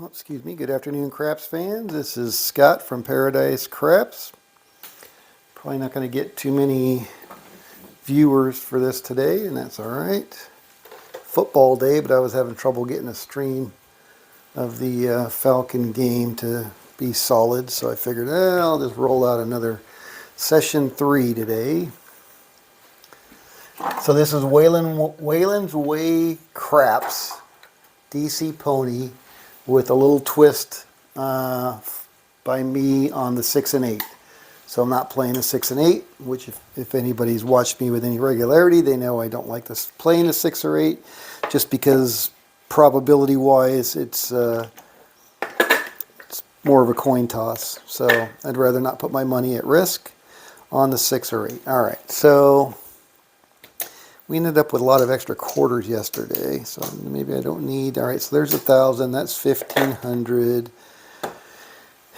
Excuse me. Good afternoon, craps fans. This is Scott from Paradise Craps. Probably not going to get too many viewers for this today, and that's all right. Football day, but I was having trouble getting a stream of the Falcon game to be solid, so I figured I'll just roll out another session 3 today. So this is Waylon's Way Craps DC Pony with a little twist by me on the 6 and 8. So I'm not playing the 6 and 8, which if anybody's watched me with any regularity, they know I don't like this playing the 6 or 8, just because probability-wise it's more of a coin toss. So I'd rather not put my money at risk on the 6 or 8. All right, so we ended up with a lot of extra quarters yesterday, so maybe I don't need. All right, so there's 1,000. That's 1,500.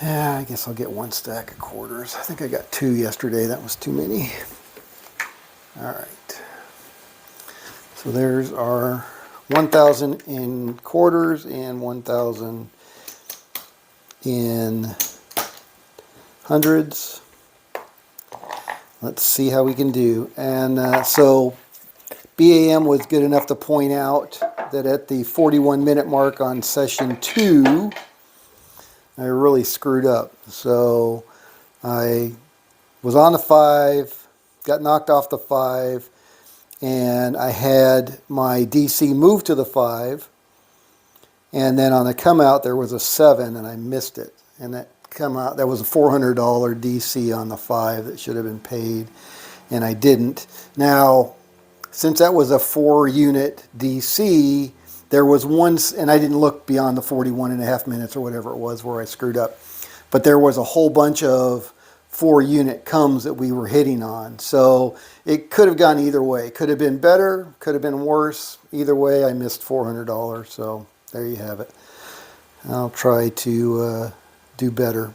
Yeah, I guess I'll get one stack of quarters. I think I got 2 yesterday. That was too many. All right. So there's our 1,000 in quarters and 1,000 in hundreds. Let's see how we can do. And so BAM was good enough to point out that at the 41-minute mark on session 2, I really screwed up. So I was on the 5, got knocked off the 5, and I had my DC move to the 5, and then on the come out there was a 7, and I missed it. And that come out, that was a $400 DC on the 5 that should have been paid, and I didn't. Now, since that was a 4-unit DC, there was one, and I didn't look beyond the 41.5 minutes or whatever it was where I screwed up, but there was a whole bunch of 4-unit comes that we were hitting on. So it could have gone either way. Could have been better, could have been worse. Either way, I missed $400. So there you have it. I'll try to do better.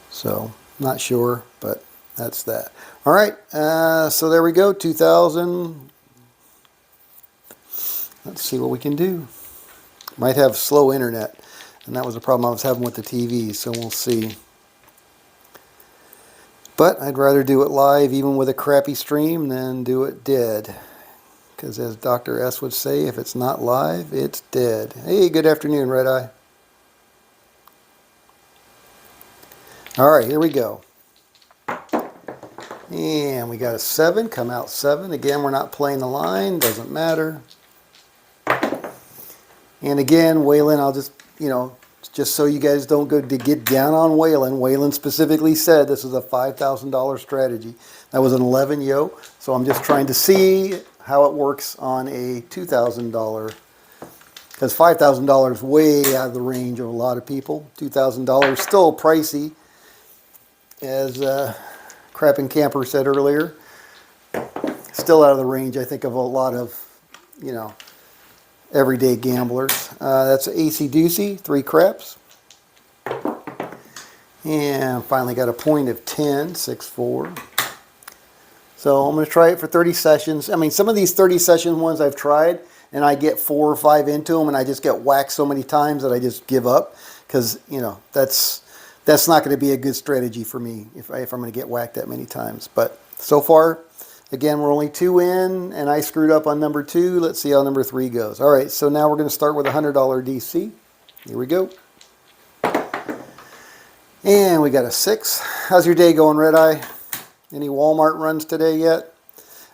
So not sure, but that's that. All right, so there we go, 2,000. Let's see what we can do. Might have slow internet, and that was a problem I was having with the TV, so we'll see. But I'd rather do it live, even with a crappy stream, than do it dead. Because as Dr. S would say, if it's not live, it's dead. Hey, good afternoon, Red Eye. All right, here we go. And we got a 7, come out 7. Again, we're not playing the line, doesn't matter. And again, Waylon, I'll just, just so you guys don't go to get down on Waylon. Waylon specifically said this is a $5,000 strategy. That was an 11 yo, so I'm just trying to see how it works on a $2,000. Because $5,000 is way out of the range of a lot of people. $2,000 still pricey, as Crap and Camper said earlier. Still out of the range, I think, of a lot of, everyday gamblers. That's AC Doocy, 3 craps. And finally got a point of 10, 6-4. So I'm going to try it for 30 sessions. I mean, some of these 30 session ones I've tried, and I get 4 or 5 into them, and I just get whacked so many times that I just give up. Because, that's not going to be a good strategy for me if I'm going to get whacked that many times. But so far, again, we're only 2 in, and I screwed up on number 2. Let's see how number 3 goes. All right, so now we're going to start with a $100 DC. Here we go. And we got a 6. How's your day going, Red Eye? Any Walmart runs today yet?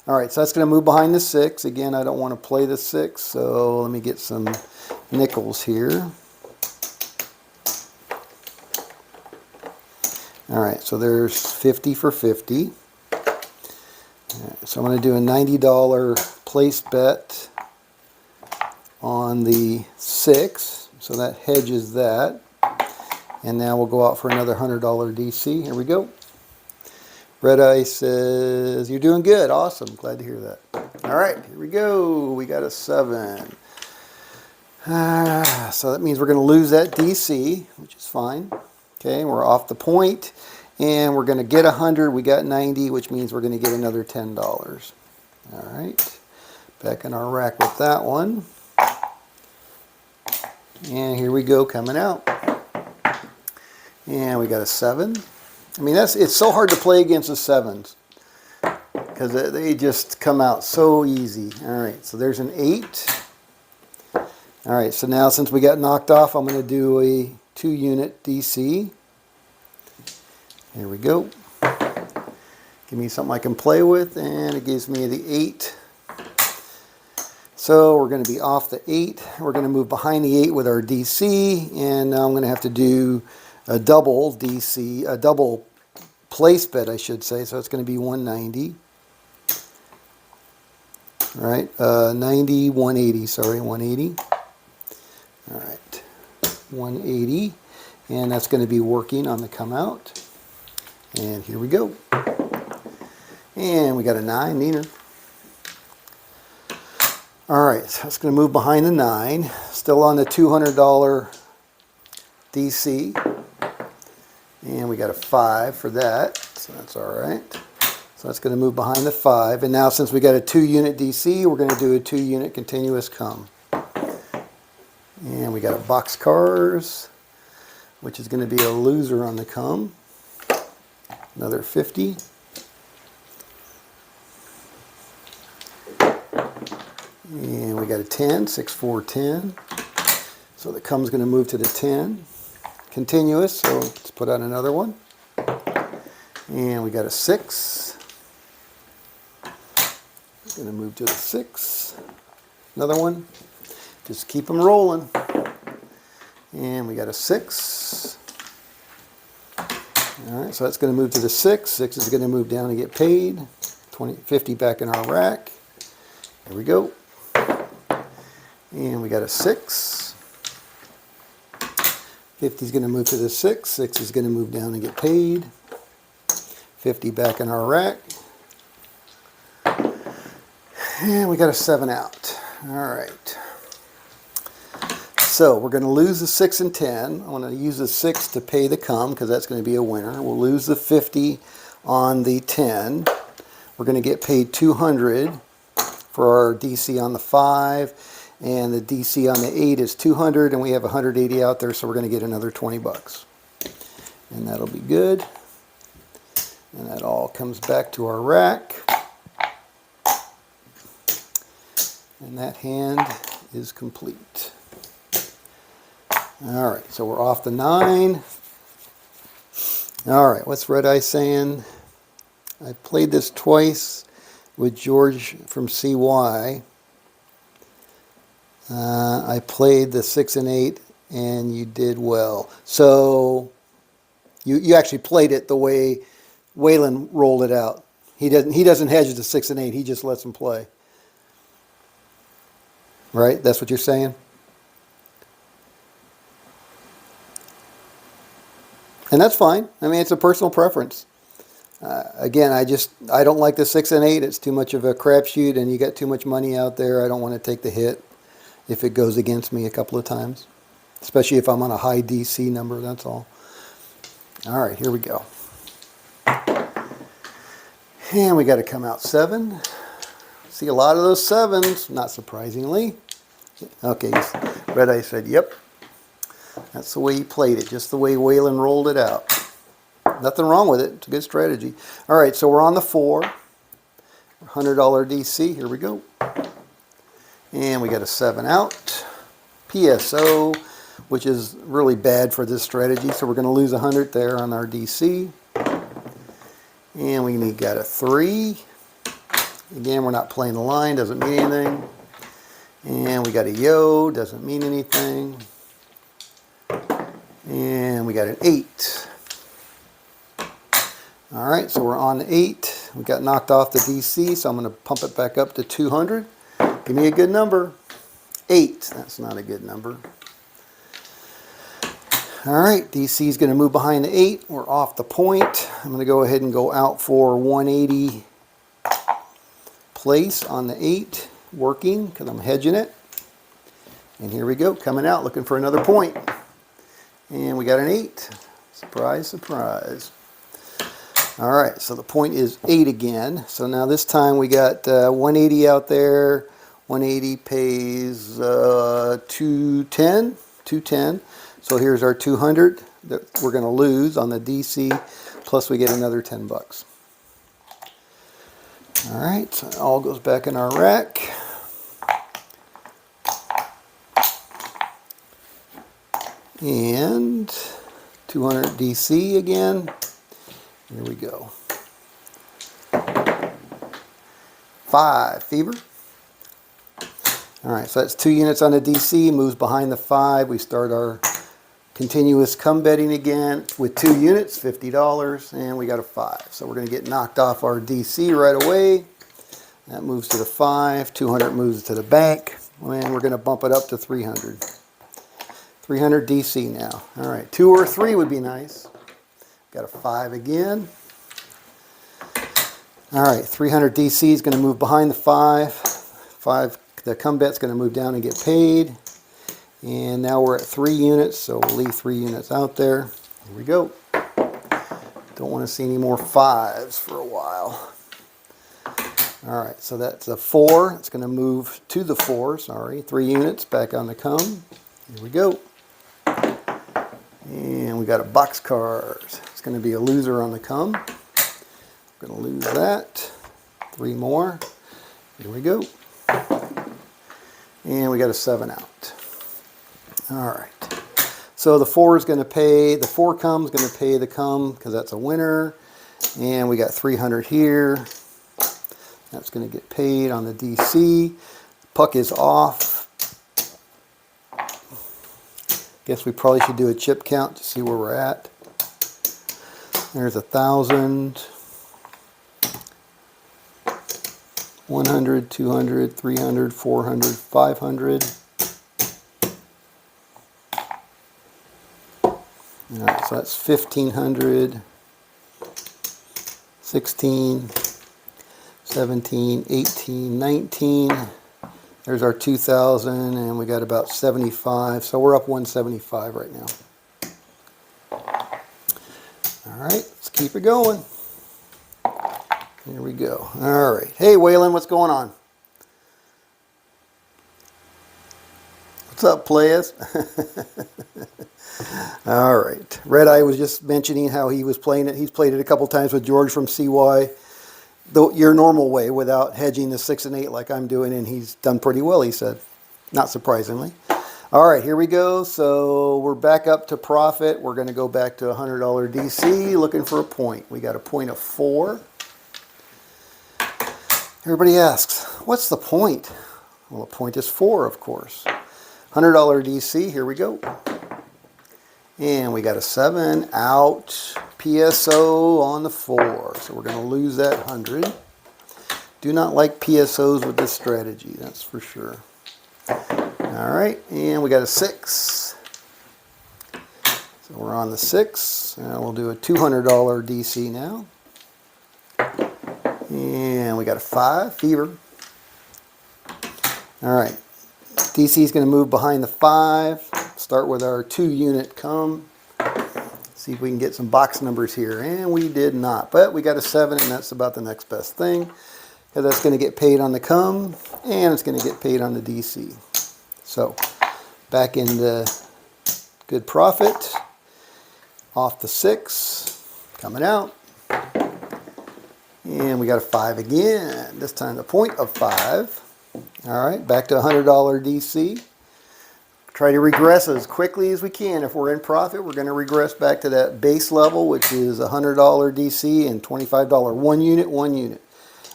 All right, so that's going to move behind the 6. Again, I don't want to play the 6, so let me get some nickels here. All right, so there's 50 for 50. All right, so I'm going to do a $90 place bet on the 6. So that hedges that. And now we'll go out for another $100 DC. Here we go. Red Eye says, you're doing good. Awesome. Glad to hear that. All right, here we go. We got a 7. So that means we're going to lose that DC, which is fine. Okay, we're off the point, and we're going to get 100. We got 90, which means we're going to get another $10. All right. Back in our rack with that one. And here we go, coming out. And we got a 7. I mean, it's so hard to play against the 7s because they just come out so easy. All right, so there's an 8. All right, so now since we got knocked off, I'm going to do a 2-unit DC. Here we go. Give me something I can play with, and it gives me the 8. So we're going to be off the 8. We're going to move behind the 8 with our DC, and now I'm going to have to do a double DC, a double place bet, I should say. So it's going to be 190. All right, 90, 180, sorry, 180. All right, 180, and that's going to be working on the come out. And here we go. And we got a 9, Nina. All right, so it's going to move behind the 9. Still on the $200 DC. And we got a 5 for that, so that's all right. So that's going to move behind the 5. And now since we got a 2-unit DC, we're going to do a 2-unit continuous come. And we got a box cars, which is going to be a loser on the come. Another 50. And we got a 10, 6, 4, 10. So the come's going to move to the 10. Continuous, so let's put on another one. And we got a 6. Going to move to the 6. Another one. Just keep them rolling. And we got a 6. All right, so that's going to move to the 6. 6 is going to move down and get paid. 20, 50 back in our rack. There we go. And we got a 6. 50 is going to move to the 6. 6 is going to move down and get paid. 50 back in our rack. And we got a 7 out. All right. So we're going to lose the 6 and 10. I want to use the 6 to pay the come because that's going to be a winner. We'll lose the 50 on the 10. We're going to get paid 200 for our DC on the 5. And the DC on the 8 is 200, and we have 180 out there, so we're going to get another 20 bucks. And that'll be good. And that all comes back to our rack. And that hand is complete. All right, so we're off the 9. All right, what's Red Eye saying? I played this twice with George from CY. I played the 6 and 8, and you did well. So you actually played it the way Waylon rolled it out. He doesn't hedge the 6 and 8. He just lets them play. Right? That's what you're saying? And that's fine. I mean, it's a personal preference. Again, I don't like the 6 and 8. It's too much of a crapshoot, and you got too much money out there. I don't want to take the hit if it goes against me a couple of times, especially if I'm on a high DC number, that's all. All right, here we go. And we got to come out 7. See a lot of those 7s, not surprisingly. Okay, Red Eye said, yep. That's the way he played it, just the way Waylon rolled it out. Nothing wrong with it. It's a good strategy. All right, so we're on the 4. $100 DC. Here we go. And we got a 7 out. PSO, which is really bad for this strategy. So we're going to lose 100 there on our DC. And we got a 3. Again, we're not playing the line. Doesn't mean anything. And we got a yo. Doesn't mean anything. And we got an 8. All right, so we're on 8. We got knocked off the DC, so I'm going to pump it back up to 200. Give me a good number. 8. That's not a good number. All right, DC is going to move behind the 8. We're off the point. I'm going to go ahead and go out for 180 place on the 8, working because I'm hedging it. And here we go, coming out, looking for another point. And we got an 8. Surprise, surprise. All right, so the point is 8 again. So now this time we got 180 out there, 180 pays 210. 210. So here's our 200 that we're going to lose on the DC, plus we get another 10 bucks. All right, so it all goes back in our rack. And 200 DC again. Here we go. 5 fever. All right, so that's 2 units on the DC, moves behind the 5. We start our continuous come betting again with 2 units, $50, and we got a 5. So we're going to get knocked off our DC right away. That moves to the 5. 200 moves to the bank, and we're going to bump it up to 300. 300 DC now. All right, 2 or 3 would be nice. Got a 5 again. All right, 300 DC is going to move behind the 5. 5, the come bet's going to move down and get paid. And now we're at 3 units, so we'll leave 3 units out there. Here we go. Don't want to see any more 5s for a while. All right, so that's a 4. It's going to move to the 4, sorry. 3 units back on the come. Here we go. And we got a boxcar. It's going to be a loser on the come. We're going to lose that. 3 more. Here we go. And we got a 7 out. All right. So the 4 is going to pay, the 4 come is going to pay the come because that's a winner. And we got 300 here. That's going to get paid on the DC. Puck is off. Guess we probably should do a chip count to see where we're at. There's 1,000. 100, 200, 300, 400, 500. All right, so that's 1,500, 16, 17, 18, 19. There's our 2,000, and we got about 75. So we're up 175 right now. All right, let's keep it going. Here we go. All right. Hey, Waylon, what's going on? What's up, players? All right. Red Eye was just mentioning how he was playing it. He's played it a couple times with George from CY, your normal way, without hedging the 6 and 8 like I'm doing, and he's done pretty well, he said. Not surprisingly. All right, here we go. So we're back up to profit. We're going to go back to $100 DC, looking for a point. We got a point of 4. Everybody asks, what's the point? Well, the point is 4, of course. $100 DC, here we go. And we got a 7 out. PSO on the 4. So we're going to lose that 100. Do not like PSOs with this strategy, that's for sure. All right, and we got a 6. So we're on the 6. And we'll do a $200 DC now. And we got a 5, fever. All right, DC is going to move behind the 5. Start with our 2 unit come. See if we can get some box numbers here. And we did not, but we got a 7, and that's about the next best thing. Because that's going to get paid on the come, and it's going to get paid on the DC. So, back into good profit. Off the 6, coming out. And we got a 5 again. This time the point of 5. All right, back to $100 DC. Try to regress as quickly as we can. If we're in profit, we're going to regress back to that base level, which is $100 DC and $25 1 unit, 1 unit.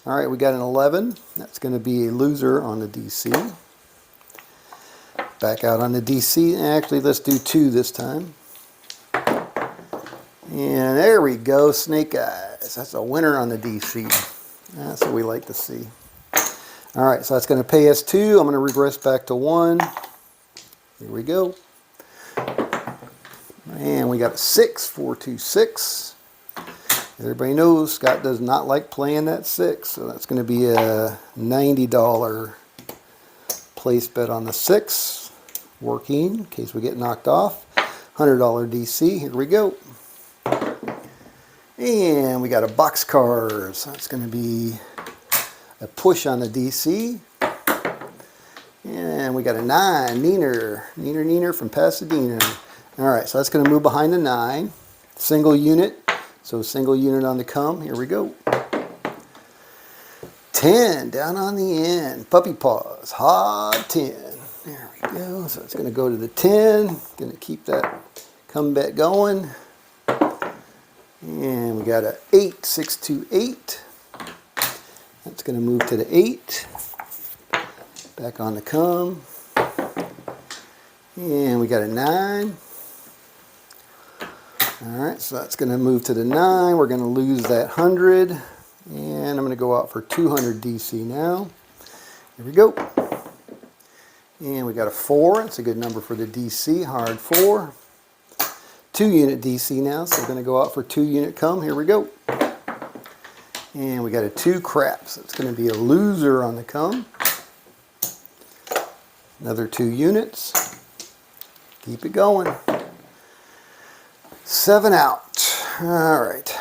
All right, we got an 11. That's going to be a loser on the DC. Back out on the DC. Actually, let's do 2 this time. And there we go, snake eyes. That's a winner on the DC. That's what we like to see. All right, so that's going to pay us 2. I'm going to regress back to 1. Here we go. And we got a 6, 4, 2, 6. Everybody knows Scott does not like playing that 6, so that's going to be a $90 place bet on the 6. Working, in case we get knocked off. $100 DC, here we go. And we got a boxcar, so that's going to be a push on the DC. we got a 9, Neener from Pasadena. All right, so that's going to move behind the 9. Single unit, so single unit on the come. Here we go. 10, down on the end. Puppy paws, hard 10. There we go. So it's going to go to the 10. Going to keep that come bet going. And we got a 8, 6, 2, 8. That's going to move to the 8. Back on the come. And we got a 9. Alright, so that's going to move to the 9. We're going to lose that 100. And I'm going to go out for 200 DC now. Here we go. And we got a 4. That's a good number for the DC, hard 4. 2 unit DC now, so we're going to go out for 2 unit come. Here we go. And we got a 2 crap, so it's going to be a loser on the come. Another 2 units. Keep it going. 7 out. Alright.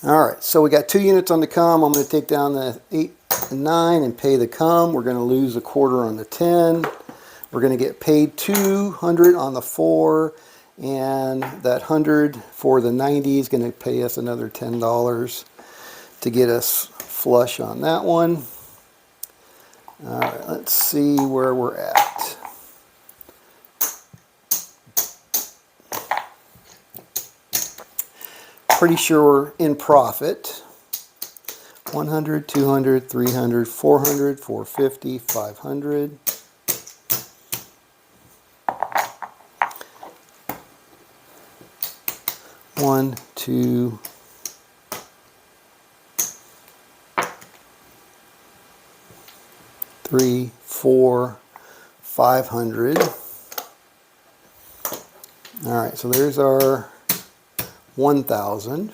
Alright, so we got 2 units on the come. I'm going to take down the 8 and 9 and pay the come. We're going to lose a quarter on the 10. We're going to get paid 200 on the 4. And that 100 for the 90 is going to pay us another $10 to get us flush on that one. All right, let's see where we're at. Pretty sure we're in profit. 100, 200, 300, 400, 450, 500. One, two, three, 4, 500. All right, so there's our 1,000.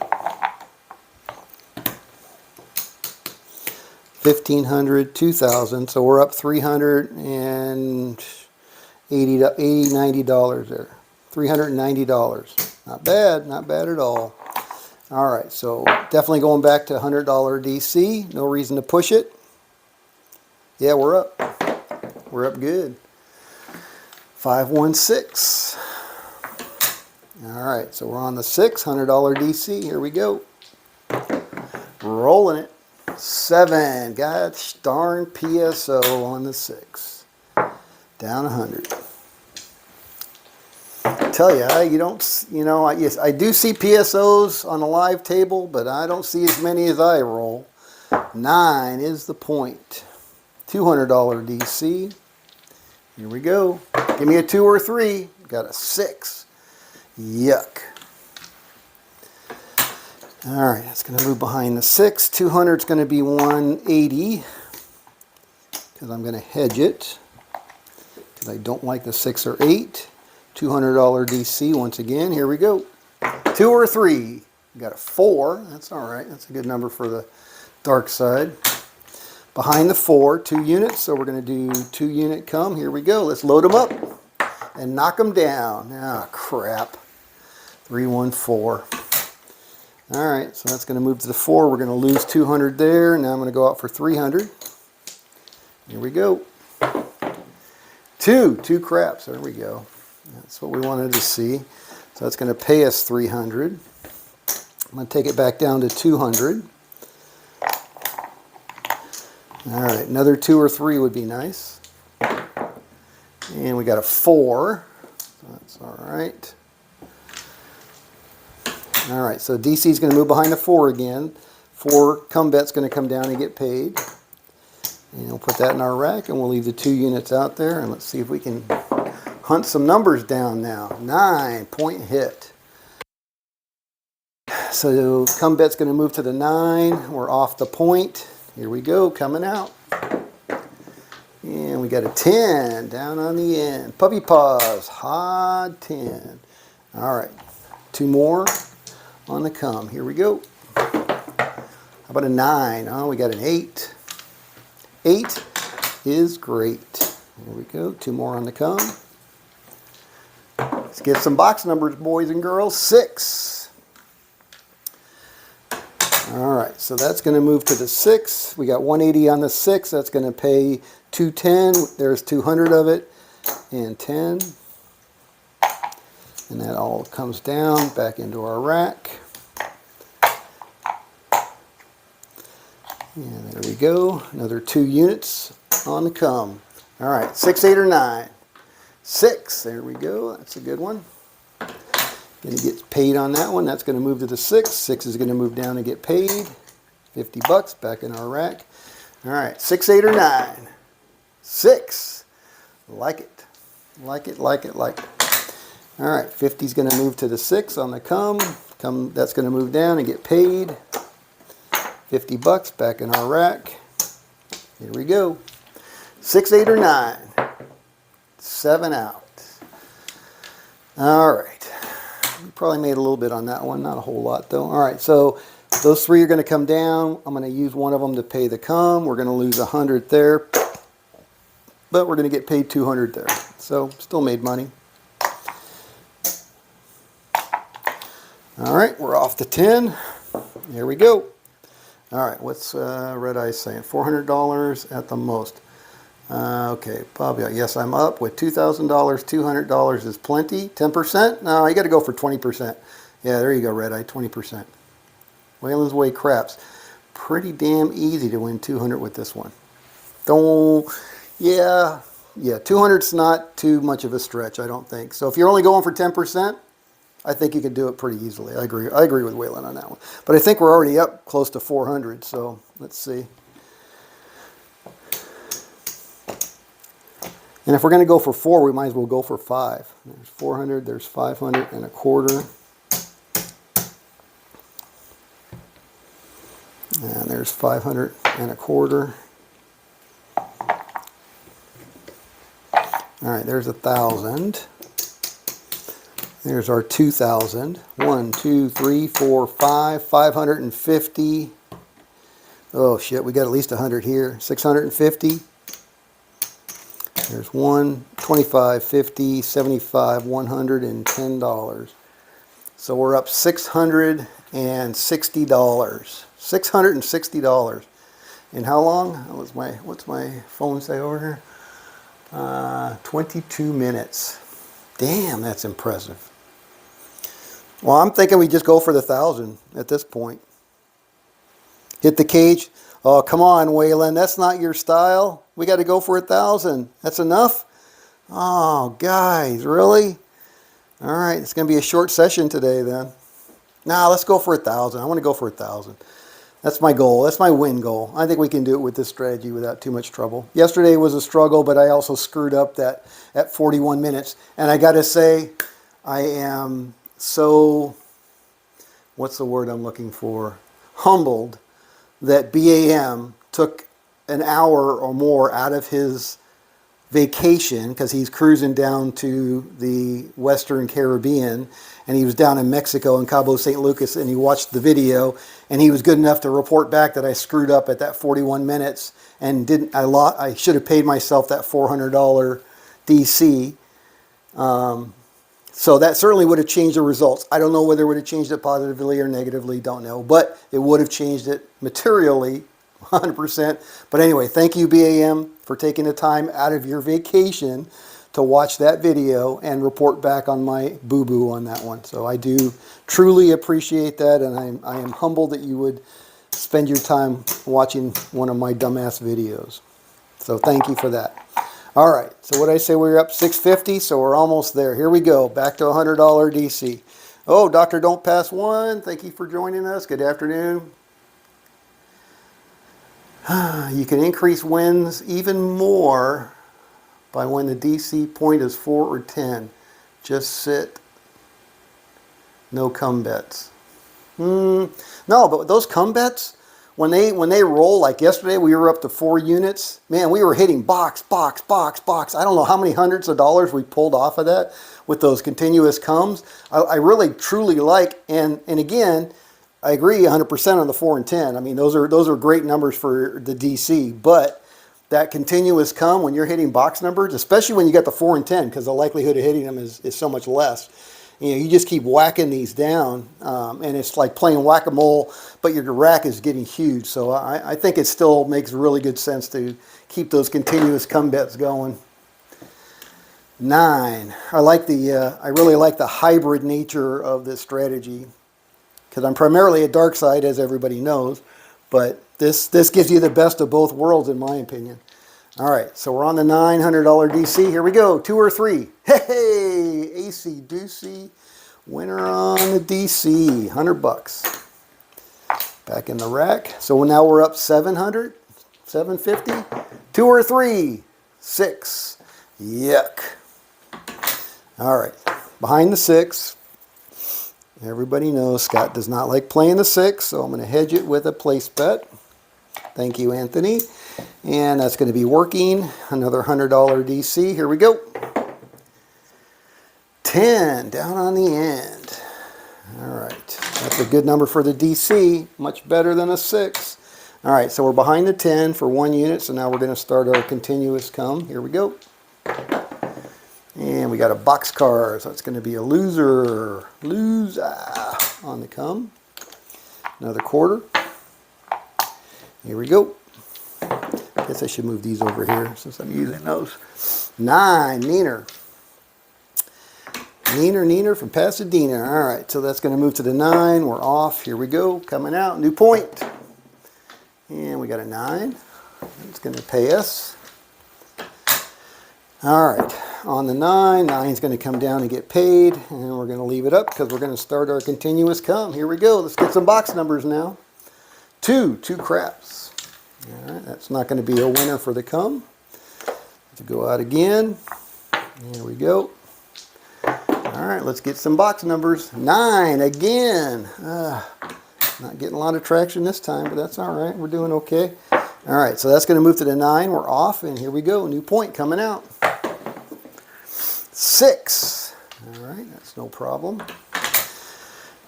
1,500, 2,000. So we're up $380, $90 there. $390. Not bad, not bad at all. All right, so definitely going back to $100 DC. No reason to push it. Yeah, we're up. We're up good. 516. All right, so we're on the 6, $100 DC. Here we go. Rolling it. 7. Gosh darn PSO on the 6. Down 100. I tell you, yes, I do see PSOs on the live table, but I don't see as many as I roll. 9 is the point. $200 DC. Here we go. Give me a 2 or 3. Got a 6. Yuck. All right, that's going to move behind the 6. 200 is going to be 180 because I'm going to hedge it because I don't like the 6 or 8. $200 DC once again. Here we go. 2 or 3. Got a 4. That's all right. That's a good number for the dark side. Behind the 4, 2 units. So we're going to do 2 unit come. Here we go. Let's load them up and knock them down. Ah, crap. 314. All right. So that's going to move to the 4. We're going to lose 200 there. Now I'm going to go out for 300. Here we go. 2 craps. There we go. That's what we wanted to see. So that's going to pay us 300. I'm going to take it back down to 200. All right, another 2 or 3 would be nice. And we got a 4. So that's all right. All right, so DC is going to move behind the 4 again. 4 come bet's going to come down and get paid. And we'll put that in our rack, and we'll leave the 2 units out there, and let's see if we can hunt some numbers down now. 9 point hit. So come bet's going to move to the 9. We're off the point. Here we go, coming out. And we got a 10 down on the end. Puppy paws, hot 10. All right, 2 more on the come. Here we go. How about a 9? Oh, we got an 8. 8 is great. Here we go, 2 more on the come. Let's get some box numbers, boys and girls. 6. All right, so that's going to move to the 6. We got 180 on the 6. That's going to pay 210. There's 200 of it, and 10. And that all comes down back into our rack. And there we go. Another 2 units on the come. All right, 6, 8, or 9. 6. There we go. That's a good one. Going to get paid on that one. That's going to move to the 6. 6 is going to move down and get paid. 50 bucks back in our rack. All right, 6, 8, or 9. 6. Like it. Like it, like it, like it. All right, 50 is going to move to the 6 on the come. That's going to move down and get paid. 50 bucks back in our rack. Here we go. 6, 8, or 9. 7 out. All right. We probably made a little bit on that one, not a whole lot though. All right, so those 3 are going to come down. I'm going to use one of them to pay the come. We're going to lose 100 there, but we're going to get paid 200 there. So still made money. All right, we're off to 10. There we go. All right, what's Red Eye saying? $400 at the most. Okay, Bobby, yes, I'm up with $2,000. $200 is plenty. 10%? No, you got to go for 20%. Yeah, there you go, Red Eye, 20%. Waylon's Way craps. Pretty damn easy to win 200 with this one. Don't, yeah, 200's not too much of a stretch, I don't think. So if you're only going for 10%, I think you can do it pretty easily. I agree with Waylon on that one. But I think we're already up close to 400, so let's see. And if we're going to go for 4, we might as well go for 5. There's 400, there's 500 and a quarter. And there's 500 and a quarter. All right, there's 1,000. There's our 2,000. 1, 2, 3, 4, 5. 550. Oh shit, we got at least 100 here. 650. There's 1, 25, 50, 75, $110. So we're up $660. $660. In how long? What's my phone say over here? 22 minutes. Damn, that's impressive. Well, I'm thinking we just go for the 1,000 at this point. Hit the cage. Oh, come on, Waylon. That's not your style. We got to go for 1,000. That's enough? Oh, guys, really? All right, it's going to be a short session today then. Nah, let's go for 1,000. I want to go for 1,000. That's my goal. That's my win goal. I think we can do it with this strategy without too much trouble. Yesterday was a struggle, but I also screwed up that at 41 minutes. And I got to say, I am so, what's the word I'm looking for? Humbled that BAM took an hour or more out of his vacation because he's cruising down to the Western Caribbean, and he was down in Mexico in Cabo St. Lucas, and he watched the video, and he was good enough to report back that I screwed up at that 41 minutes and I should have paid myself that $400 DC. So that certainly would have changed the results. I don't know whether it would have changed it positively or negatively, don't know, but it would have changed it materially, 100%. But anyway, thank you, BAM, for taking the time out of your vacation to watch that video and report back on my boo-boo on that one. So I do truly appreciate that, and I am humbled that you would spend your time watching one of my dumbass videos. So thank you for that. All right, so what did I say? We were up 650, so we're almost there. Here we go, back to $100 DC. Oh, Dr. Don't Pass One, thank you for joining us. Good afternoon. You can increase wins even more by when the DC point is 4 or 10. Just sit. No come bets. No, but those come bets, when they roll, like yesterday we were up to 4 units. Man, we were hitting box, box, box, box. I don't know how many hundreds of dollars we pulled off of that with those continuous comes. I really truly like, and again, I agree 100% on the 4 and 10. I mean, those are great numbers for the DC, but that continuous come when you're hitting box numbers, especially when you got the 4 and 10, because the likelihood of hitting them is so much less. You just keep whacking these down, and it's like playing whack-a-mole, but your rack is getting huge. So I think it still makes really good sense to keep those continuous come bets going. 9. I really like the hybrid nature of this strategy, because I'm primarily a dark side, as everybody knows, but this gives you the best of both worlds, in my opinion. All right, so we're on the $900 DC. Here we go, 2 or 3. Hey, AC Doocy, winner on the DC, 100 bucks. Back in the rack. So now we're up 700, 750. 2 or 3, 6. Yuck. All right, behind the 6. Everybody knows Scott does not like playing the 6, so I'm going to hedge it with a place bet. Thank you, Anthony. And that's going to be working. Another $100 DC. Here we go. 10 down on the end. All right, that's a good number for the DC. Much better than a 6. All right, so we're behind the 10 for 1 unit, so now we're going to start our continuous come. Here we go. And we got a boxcar, so it's going to be a loser. Loser on the come. Another quarter. Here we go. Guess I should move these over here since I'm using those. 9, Neener. Neener from Pasadena. All right, so that's going to move to the 9. We're off. Here we go. Coming out. New point. And we got a 9. It's going to pay us. All right. On the 9, 9's going to come down and get paid, and we're going to leave it up because we're going to start our continuous come. Here we go. Let's get some box numbers now. 2 craps. All right, that's not going to be a winner for the come. To go out again. There we go. All right, let's get some box numbers. 9 again. Not getting a lot of traction this time, but that's all right. We're doing okay. All right, so that's going to move to the 9. We're off, and here we go. New point coming out. 6. All right, that's no problem.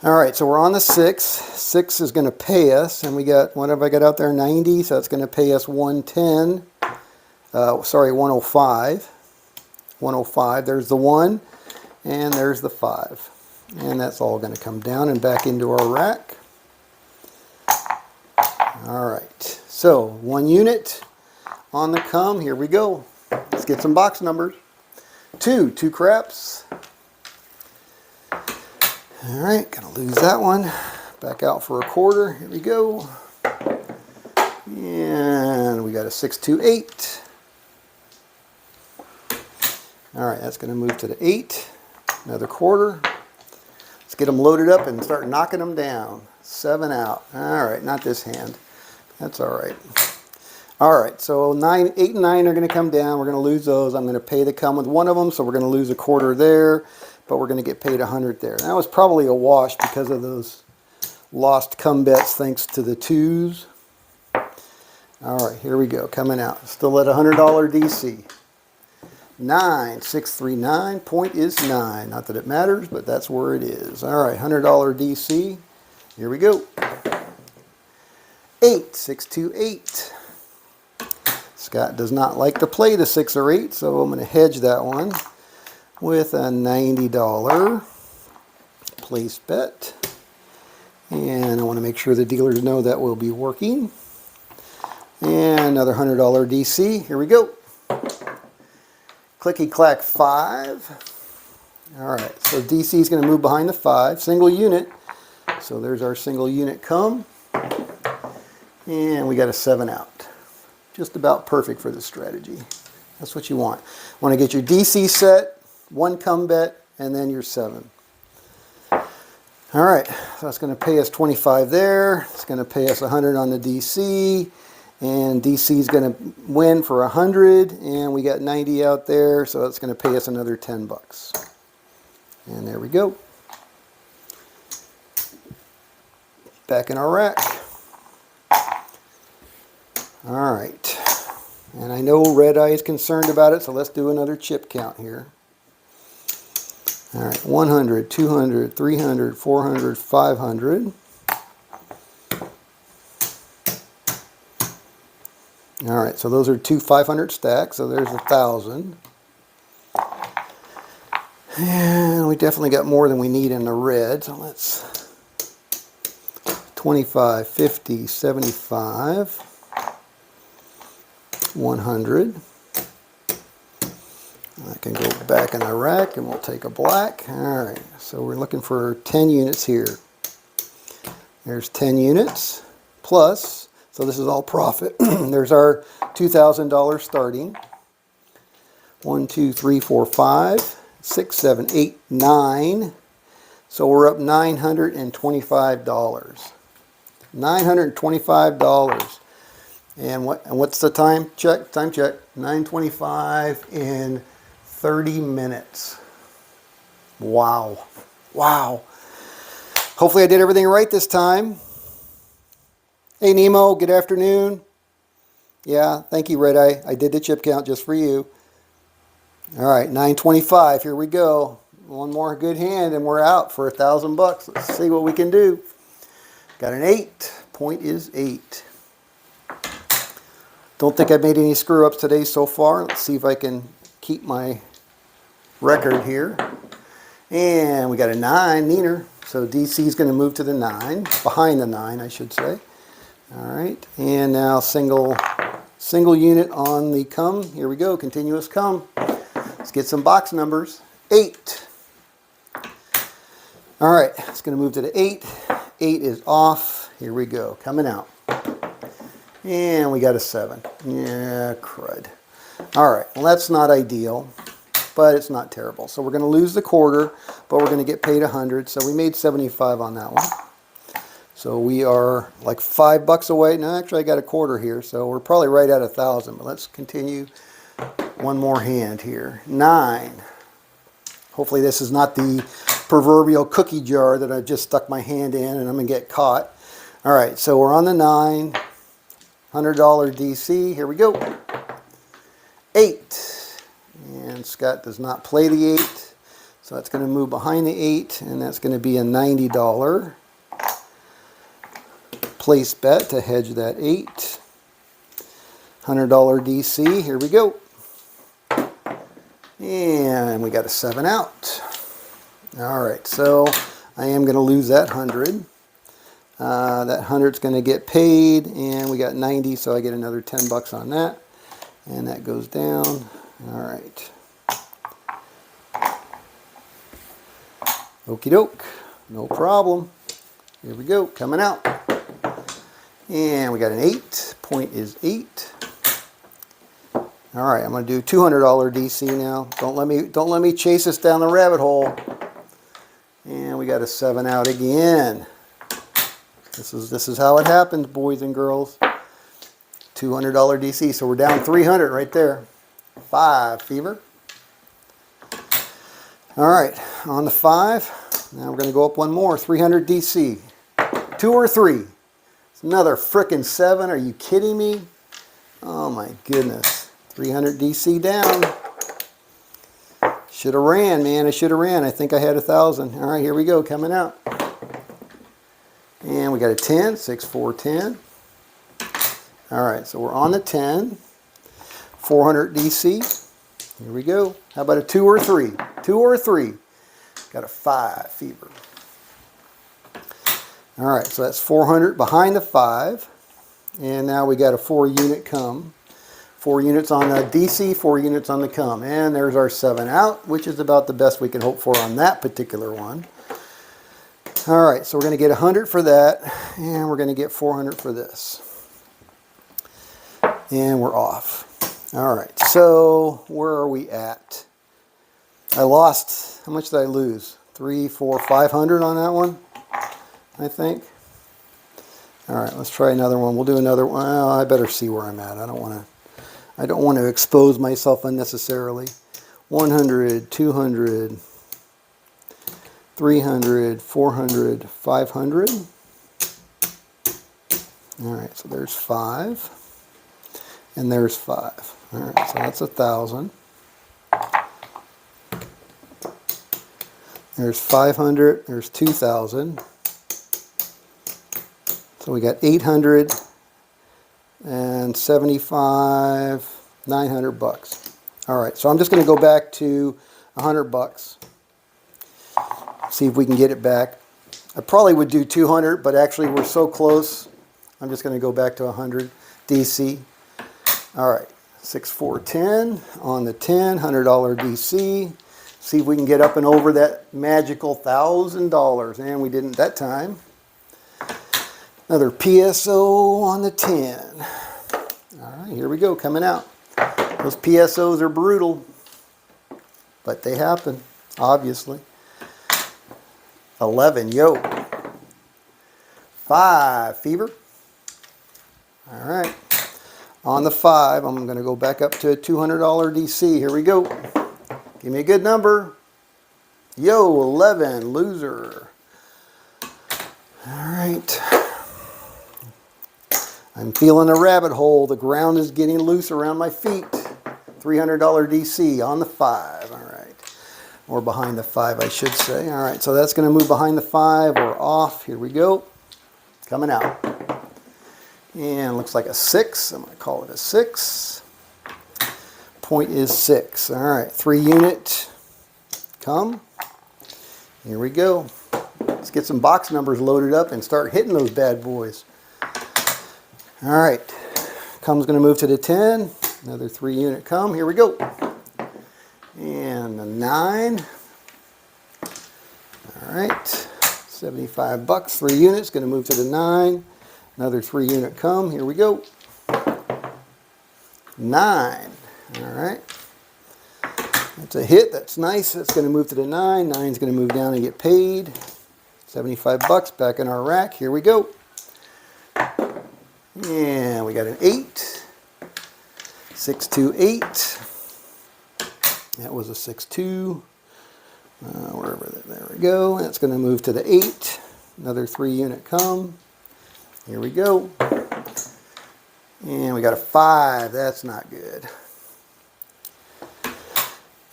All right, so we're on the 6. 6 is going to pay us, and we got, what have I got out there? 90, so it's going to pay us 110. Sorry, 105. 105, there's the 1, and there's the 5. And that's all going to come down and back into our rack. All right, so 1 unit on the come. Here we go. Let's get some box numbers. 2 craps. All right, gonna lose that one. Back out for a quarter. Here we go. And we got a 6, 2, 8. All right, that's gonna move to the 8. Another quarter. Let's get them loaded up and start knocking them down. 7 out. All right, not this hand. That's all right. All right, so 9, 8, and 9 are going to come down. We're going to lose those. I'm going to pay the come with one of them, so we're going to lose a quarter there, but we're going to get paid 100 there. That was probably a wash because of those lost come bets thanks to the 2s. All right, here we go, coming out. Still at $100 DC. 9, 6, 3, 9. Point is 9. Not that it matters, but that's where it is. All right, $100 DC. Here we go. 8, 6, 2, 8. Scott does not like to play the 6 or 8, so I'm going to hedge that one with a $90 place bet. And I want to make sure the dealers know that will be working. And another $100 DC. Here we go. Clicky clack 5. All right, so DC is going to move behind the 5. Single unit. So there's our single unit come. And we got a 7 out. Just about perfect for this strategy. That's what you want. Want to get your DC set, 1 come bet, and then your 7. All right, so that's going to pay us 25 there. It's going to pay us 100 on the DC, and DC is going to win for 100, and we got 90 out there, so it's going to pay us another 10 bucks. And there we go. Back in our rack. All right, and I know Red Eye is concerned about it, so let's do another chip count here. All right, 100, 200, 300, 400, 500. All right, so those are 2 500 stacks, so there's 1,000. And we definitely got more than we need in the red. So let's 25, 50, 75, 100. I can go back in the rack and we'll take a black. All right, so we're looking for 10 units here. There's 10 units plus, so this is all profit. There's our $2,000 starting. 1, 2, 3, 4, 5, 6, 7, 8, 9. So we're up $925. $925. And what's the time check? Time check. 9:25 in 30 minutes. Wow. Wow. Hopefully I did everything right this time. Hey Nemo, good afternoon. Yeah, thank you Red Eye. I did the chip count just for you. All right, 9:25. Here we go. One more good hand and we're out for $1,000. Let's see what we can do. Got an 8. Point is 8. Don't think I've made any screw ups today so far. Let's see if I can keep my record here. And we got a 9, Neener. So DC is going to move to the 9, behind the 9 I should say. All right, and now single unit on the come. Here we go, continuous come. Let's get some box numbers. 8. All right, it's going to move to the 8. 8 is off. Here we go, coming out. And we got a 7. Yeah, crud. All right, well that's not ideal, but it's not terrible. So we're going to lose the quarter, but we're going to get paid 100. So we made 75 on that one. So we are like $5 away. No, actually I got a quarter here, so we're probably right at 1,000. But let's continue one more hand here. 9. Hopefully this is not the proverbial cookie jar that I just stuck my hand in and I'm going to get caught. All right, so we're on the 9. $100 DC. Here we go. 8. And Scott does not play the 8. So that's going to move behind the 8. And that's going to be a $90 place bet to hedge that 8. $100 DC. Here we go. And we got a 7 out. All right, so I am going to lose that 100. That 100's going to get paid, and we got 90, so I get another $10 on that. And that goes down. All right. Okie doke. No problem. Here we go, coming out. And we got an 8. Point is 8. All right, I'm going to do $200 DC now. Don't let me chase us down the rabbit hole. And we got a 7 out again. This is how it happens, boys and girls. $200 DC, so we're down 300 right there. 5 fever. All right, on the 5. Now we're going to go up one more. 300 DC. 2 or 3. It's another frickin' 7. Are you kidding me? Oh my goodness. 300 DC down. Should have ran, man. I should have ran. I think I had 1,000. All right, here we go. Coming out. And we got a 10. 6, 4, 10. All right, so we're on the 10. 400 DC. Here we go. How about a 2 or 3? 2 or 3. Got a 5 fever. All right, so that's 400 behind the 5. And now we got a 4 unit come. 4 units on the DC, 4 units on the come. And there's our 7 out, which is about the best we can hope for on that particular one. All right, so we're going to get 100 for that, and we're going to get 400 for this. And we're off. All right, so where are we at? I lost, how much did I lose? 3, 4, 500 on that one, I think. All right, let's try another one. We'll do another one. Well, I better see where I'm at. I don't want to expose myself unnecessarily. 100, 200, 300, 400, 500. All right, so there's 5. And there's 5. All right, so that's 1,000. There's 500. There's 2,000. So we got 800 and 75, $900. All right, so I'm just going to go back to $100. See if we can get it back. I probably would do 200, but actually we're so close. I'm just going to go back to 100 DC. All right, 6, 4, 10 on the 10, $100 DC. See if we can get up and over that magical $1,000. And we didn't that time. Another PSO on the 10. All right, here we go, coming out. Those PSOs are brutal, but they happen, obviously. 11, yo. 5, fever. All right. On the 5, I'm going to go back up to a $200 DC. Here we go. Give me a good number. Yo, 11, loser. All right. I'm feeling a rabbit hole. The ground is getting loose around my feet. $300 DC on the 5. All right. Or behind the 5, I should say. All right, so that's going to move behind the 5 or off. Here we go. Coming out. And looks like a 6. I'm going to call it a 6. Point is 6. All right, 3 unit. Come. Here we go. Let's get some box numbers loaded up and start hitting those bad boys. All right. Come's going to move to the 10. Another 3 unit come. Here we go. And a 9. All right. 75 bucks. 3 units. Going to move to the 9. Another 3 unit come. Here we go. 9. All right. That's a hit. That's nice. That's going to move to the 9. 9's going to move down and get paid. 75 bucks back in our rack. Here we go. And we got an 8. 6, 2, 8. That was a 6, 2. There we go. That's going to move to the 8. Another 3 unit come. Here we go. And we got a 5. That's not good.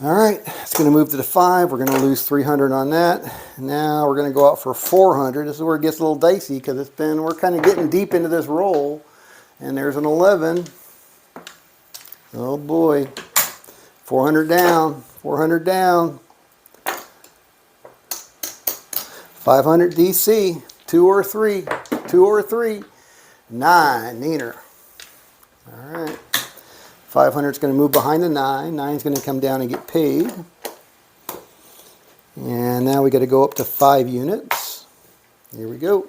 All right, it's going to move to the 5. We're going to lose 300 on that. Now we're going to go out for 400. This is where it gets a little dicey because we're kind of getting deep into this roll. And there's an 11. Oh boy. 400 down. 400 down. 500 DC. 2 or 3. 2 or 3. 9. Neener. All right. 500 is going to move behind the 9. 9 is going to come down and get paid. And now we got to go up to 5 units. Here we go.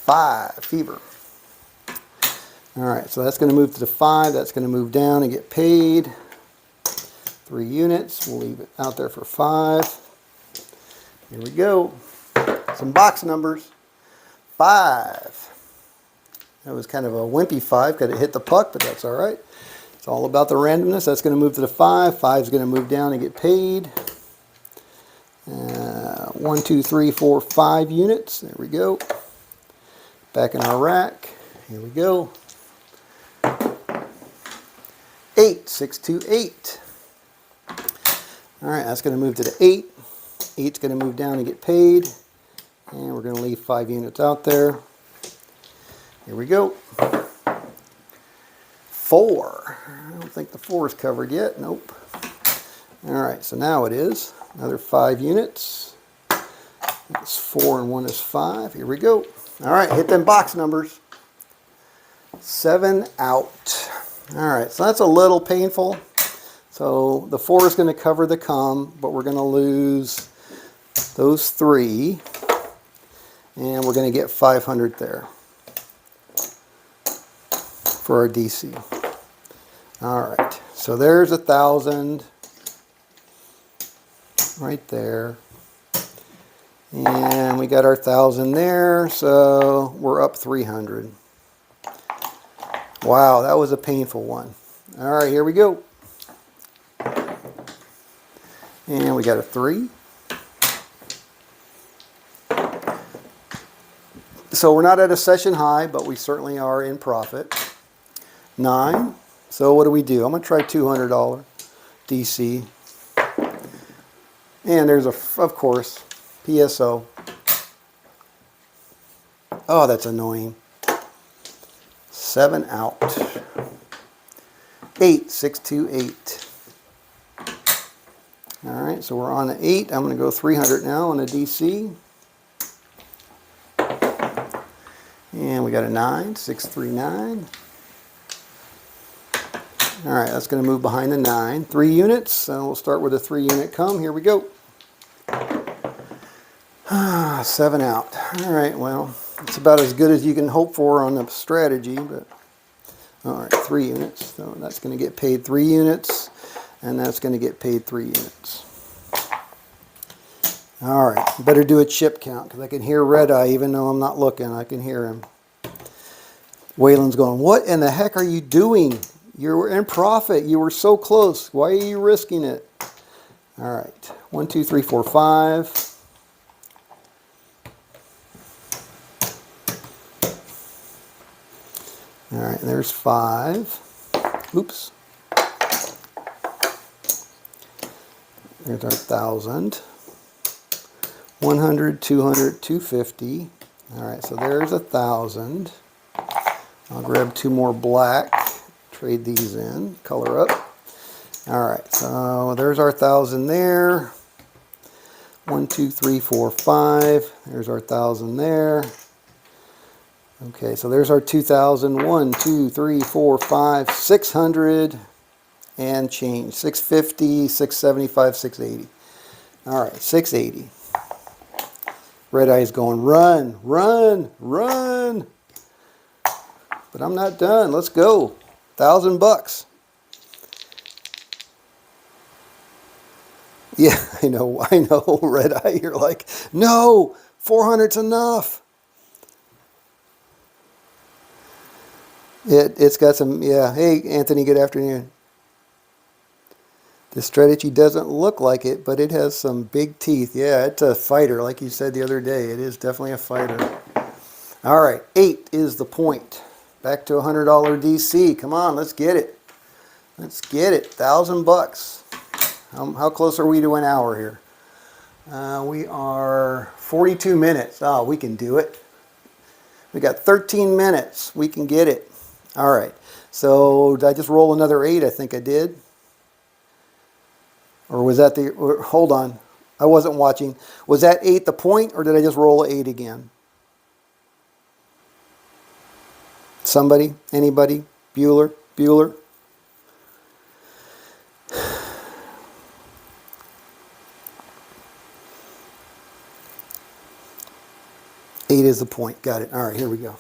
5. Fever. All right, so that's going to move to the 5. That's going to move down and get paid. 3 units. We'll leave it out there for 5. Here we go. Some box numbers. 5. That was kind of a wimpy 5 because it hit the puck, but that's all right. It's all about the randomness. That's going to move to the 5. 5 is going to move down and get paid. 1, 2, 3, 4, 5 units. There we go. Back in our rack. Here we go. 8, 6, 2, 8. All right, that's going to move to the 8. 8's going to move down and get paid. And we're going to leave 5 units out there. Here we go. 4. I don't think the 4 is covered yet. Nope. All right, so now it is. Another 5 units. It's 4 and 1 is 5. Here we go. All right, hit them box numbers. 7 out. All right, so that's a little painful. So the 4 is going to cover the come, but we're going to lose those 3. And we're going to get 500 there for our DC. All right, so there's 1,000 right there. And we got our 1,000 there, so we're up 300. Wow, that was a painful one. All right, here we go. And we got a 3. So we're not at a session high, but we certainly are in profit. 9. So what do we do? I'm going to try $200 DC. And there's, of course, PSO. Oh, that's annoying. 7 out. 8, 6, 2, 8. All right, so we're on an 8. I'm going to go 300 now on a DC. And we got a 9, 639. All right, that's going to move behind the 9. 3 units, so we'll start with a 3-unit come. Here we go. 7 out. All right, well, it's about as good as you can hope for on the strategy, but all right, 3 units. So that's going to get paid 3 units, and that's going to get paid 3 units. All right, better do a chip count because I can hear Red Eye even though I'm not looking. I can hear him. Waylon's going, what in the heck are you doing? You're in profit. You were so close. Why are you risking it? All right, 1, 2, 3, 4, 5. All right, there's 5. Oops. There's our 1,000. 100, 200, 250. All right, so there's 1,000. I'll grab 2 more black. Trade these in. Color up. All right, so there's our 1,000 there. 1, 2, 3, 4, 5. There's our 1,000 there. Okay, so there's our 2,000. 1, 2, 3, 4, 5, 600 and change. 650, 675, 680. All right, 680. Red Eye's going, run, run, run. But I'm not done. Let's go. $1,000. Yeah, I know, Red Eye. You're like, no, 400's enough. It's got some, yeah. Hey, Anthony, good afternoon. This strategy doesn't look like it, but it has some big teeth. Yeah, it's a fighter, like you said the other day. It is definitely a fighter. All right, 8 is the point. Back to $100 DC. Come on, let's get it. Let's get it. $1,000. How close are we to an hour here? We are 42 minutes. Oh, we can do it. We got 13 minutes. We can get it. All right. So did I just roll another 8? I think I did. Or was that the, hold on, I wasn't watching. Was that 8 the point, or did I just roll an 8 again? Somebody? Anybody? Bueller? Bueller? Eight is the point. Got it. All right, here we go.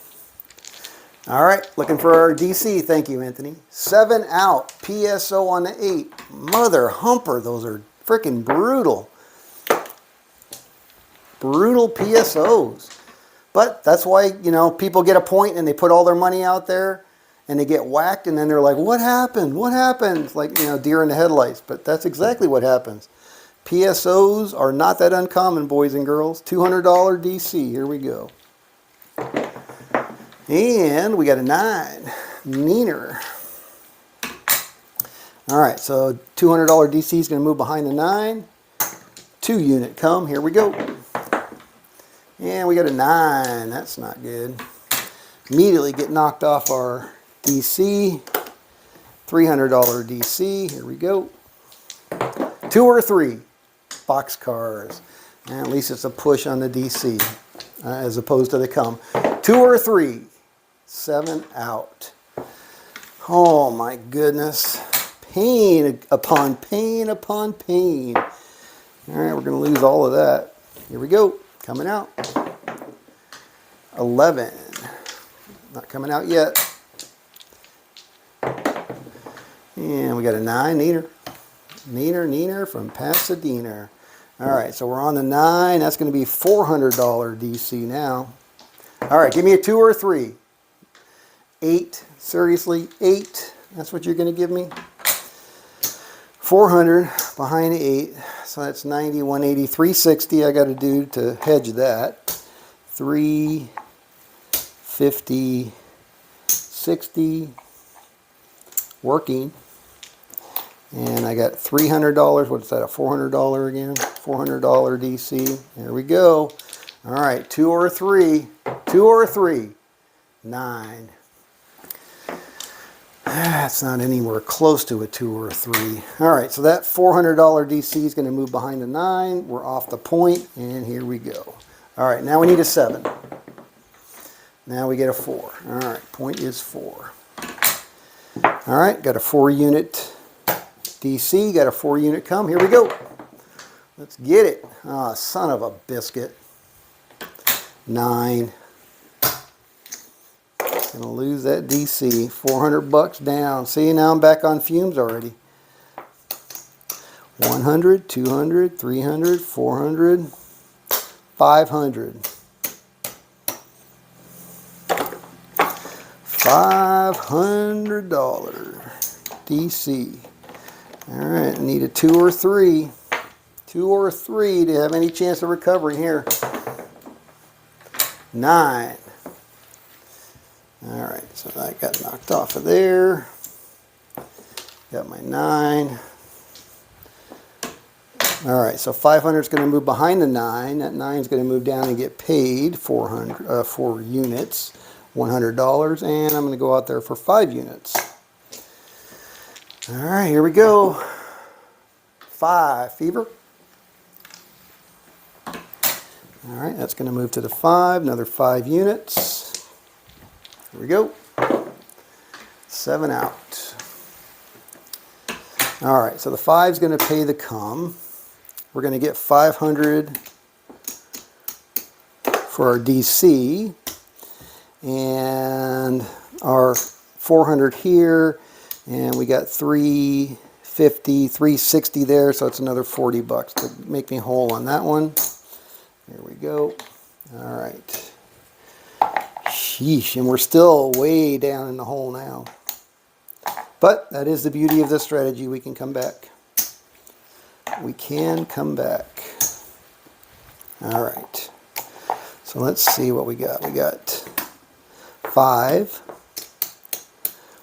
All right, looking for our DC. Thank you, Anthony. 7 out. PSO on the 8. Mother humper. Those are freaking brutal. Brutal PSOs. But that's why, you know, people get a point and they put all their money out there and they get whacked and then they're like, what happened? What happened? It's like, you know, deer in the headlights. But that's exactly what happens. PSOs are not that uncommon, boys and girls. $200 DC. Here we go. And we got a 9. Neener. All right, so $200 DC is going to move behind the 9. 2 unit come. Here we go. And we got a 9. That's not good. Immediately get knocked off our DC. $300 DC. Here we go. 2 or 3 boxcars. And at least it's a push on the DC as opposed to the come. 2 or 3. 7 out. Oh my goodness. Pain upon pain upon pain. All right, we're going to lose all of that. Here we go. Coming out. 11. Not coming out yet. And we got a 9. Neener. Neener from Pasadena. All right, so we're on the 9. That's going to be $400 DC now. All right, give me a 2 or a 3. 8. Seriously, 8. That's what you're going to give me? 400 behind 8. So that's 90, 180, 360 I got to do to hedge that. 350, 60. Working. And I got $300. What's that, a $400 again? $400 DC. There we go. All right, 2 or 3. 2 or 3. 9. It's not anywhere close to a 2 or a 3. All right, so that $400 DC is going to move behind the 9. We're off the point, and here we go. All right, now we need a 7. Now we get a 4. All right, point is 4. All right, got a 4-unit DC, got a 4-unit come. Here we go. Let's get it. Ah, son of a biscuit. 9. Gonna lose that DC. $400 down. See, now I'm back on fumes already. 100, 200, 300, 400, 500. $500 DC. All right, I need a 2 or 3. 2 or 3 to have any chance of recovery here. 9. All right, so that got knocked off of there. Got my 9. All right, so 500 is going to move behind the 9. That 9 is going to move down and get paid 4 units, $100, and I'm going to go out there for 5 units. All right, here we go. 5, fever. All right, that's going to move to the 5, another 5 units. Here we go. 7 out. All right, so the 5 is going to pay the come. We're going to get 500 for our DC and our 400 here, and we got 350, 360 there, so it's another $40 to make me whole on that one. There we go. All right. Sheesh, and we're still way down in the hole now. But that is the beauty of this strategy. We can come back. We can come back. All right. So let's see what we got. We got 5,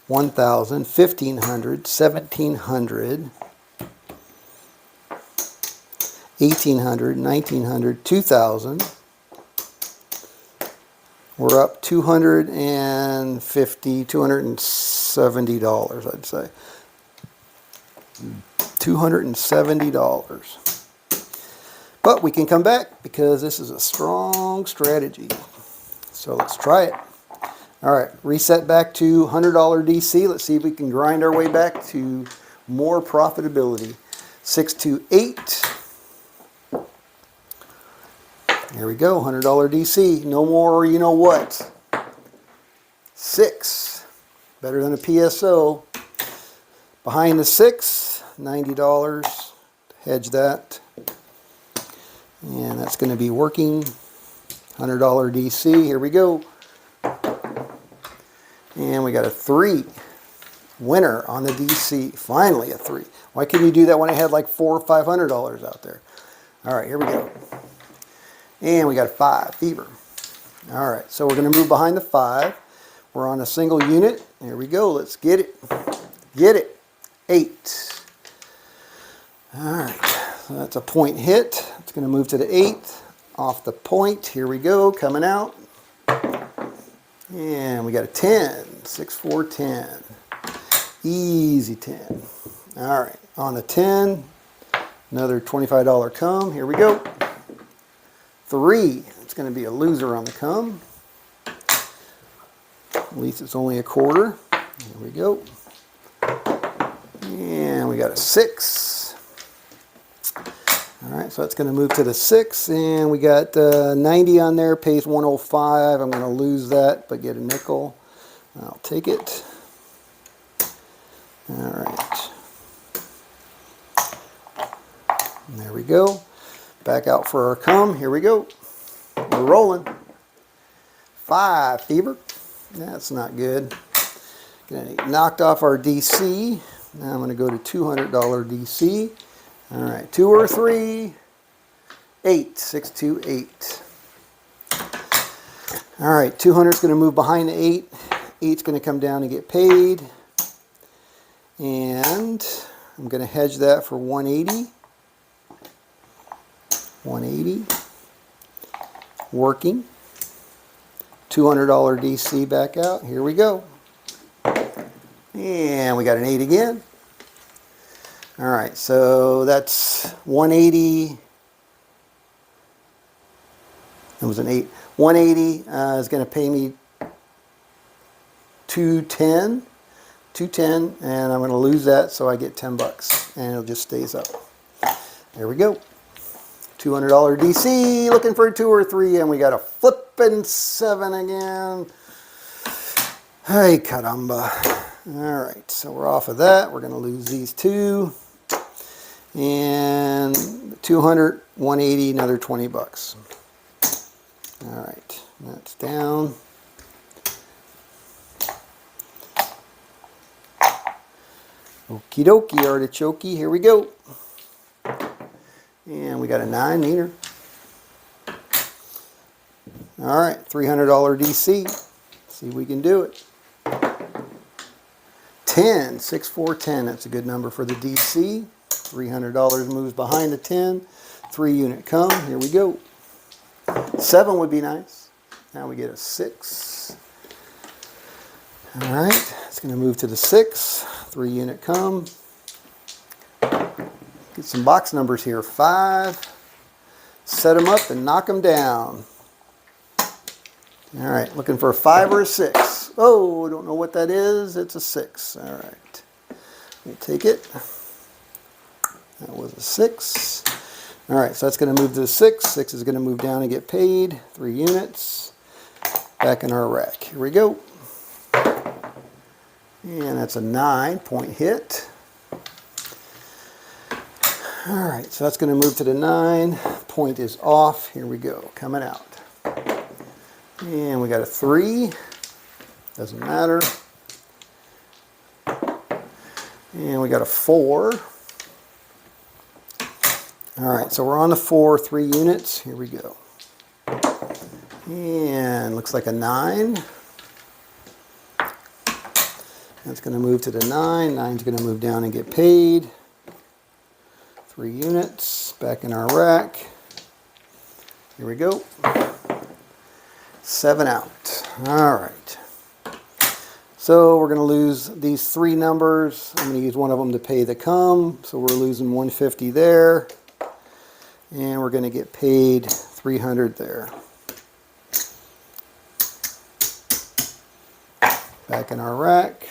1,000, 1,500, 1,700, 1,800, 1,900, 2,000. We're up $250, $270, I'd say. $270. But we can come back because this is a strong strategy. So let's try it. All right, reset back to $100 DC. Let's see if we can grind our way back to more profitability. 6 to 8. There we go, $100 DC. No more, you know what. 6. Better than a PSO. Behind the 6, $90. Hedge that. And that's going to be working. $100 DC. Here we go. And we got a 3. Winner on the DC. Finally a 3. Why couldn't you do that when I had like $400 or $500 out there? All right, here we go. And we got a 5, fever. All right, so we're going to move behind the 5. We're on a single unit. Here we go. Let's get it. Get it. 8. All right, so that's a point hit. It's going to move to the 8. Off the point. Here we go. Coming out. And we got a 10. 6, 4, 10. Easy 10. All right, on the 10. Another $25 come. Here we go. 3. It's going to be a loser on the come. At least it's only a quarter. There we go. And we got a 6. All right, so that's going to move to the 6. And we got 90 on there, pays 105. I'm going to lose that, but get a nickel. I'll take it. All right. And there we go. Back out for our come. Here we go. We're rolling. 5, fever. That's not good. Gonna knocked off our DC. Now I'm going to go to $200 DC. All right, 2 or 3. 8. 6, 2, 8. All right, 200 is going to move behind the 8. 8's going to come down and get paid. And I'm going to hedge that for 180. 180. Working. $200 DC back out. Here we go. And we got an 8 again. All right, so that's 180. It was an 8. 180 is going to pay me 210. 210, and I'm going to lose that, so I get 10 bucks, and it just stays up. There we go. $200 DC, looking for a 2 or 3, and we got a flippin' 7 again. Hey, caramba. All right, so we're off of that. We're going to lose these two. And 200, 180, another 20 bucks. All right, that's down. Okie dokie, artichoke, here we go. And we got a 9 meter. All right, $300 DC. See if we can do it. 10, 6, 4, 10. That's a good number for the DC. $300 moves behind the 10. 3 unit come. Here we go. 7 would be nice. Now we get a 6. All right, it's going to move to the 6. 3 unit come. Get some box numbers here. 5. Set them up and knock them down. All right, looking for a 5 or a 6. Oh, don't know what that is. It's a 6. All right, we'll take it. That was a 6. All right, so that's going to move to the 6. 6 is going to move down and get paid. 3 units. Back in our rack. Here we go. And that's a 9 point hit. All right, so that's going to move to the 9. Point is off. Here we go, coming out. And we got a 3. Doesn't matter. And we got a 4. All right, so we're on the 4, 3 units. Here we go. And looks like a 9. That's going to move to the 9. 9's going to move down and get paid. 3 units. Back in our rack. Here we go. 7 out. All right. So we're going to lose these 3 numbers. I'm going to use one of them to pay the come. So we're losing 150 there. And we're going to get paid 300 there. Back in our rack.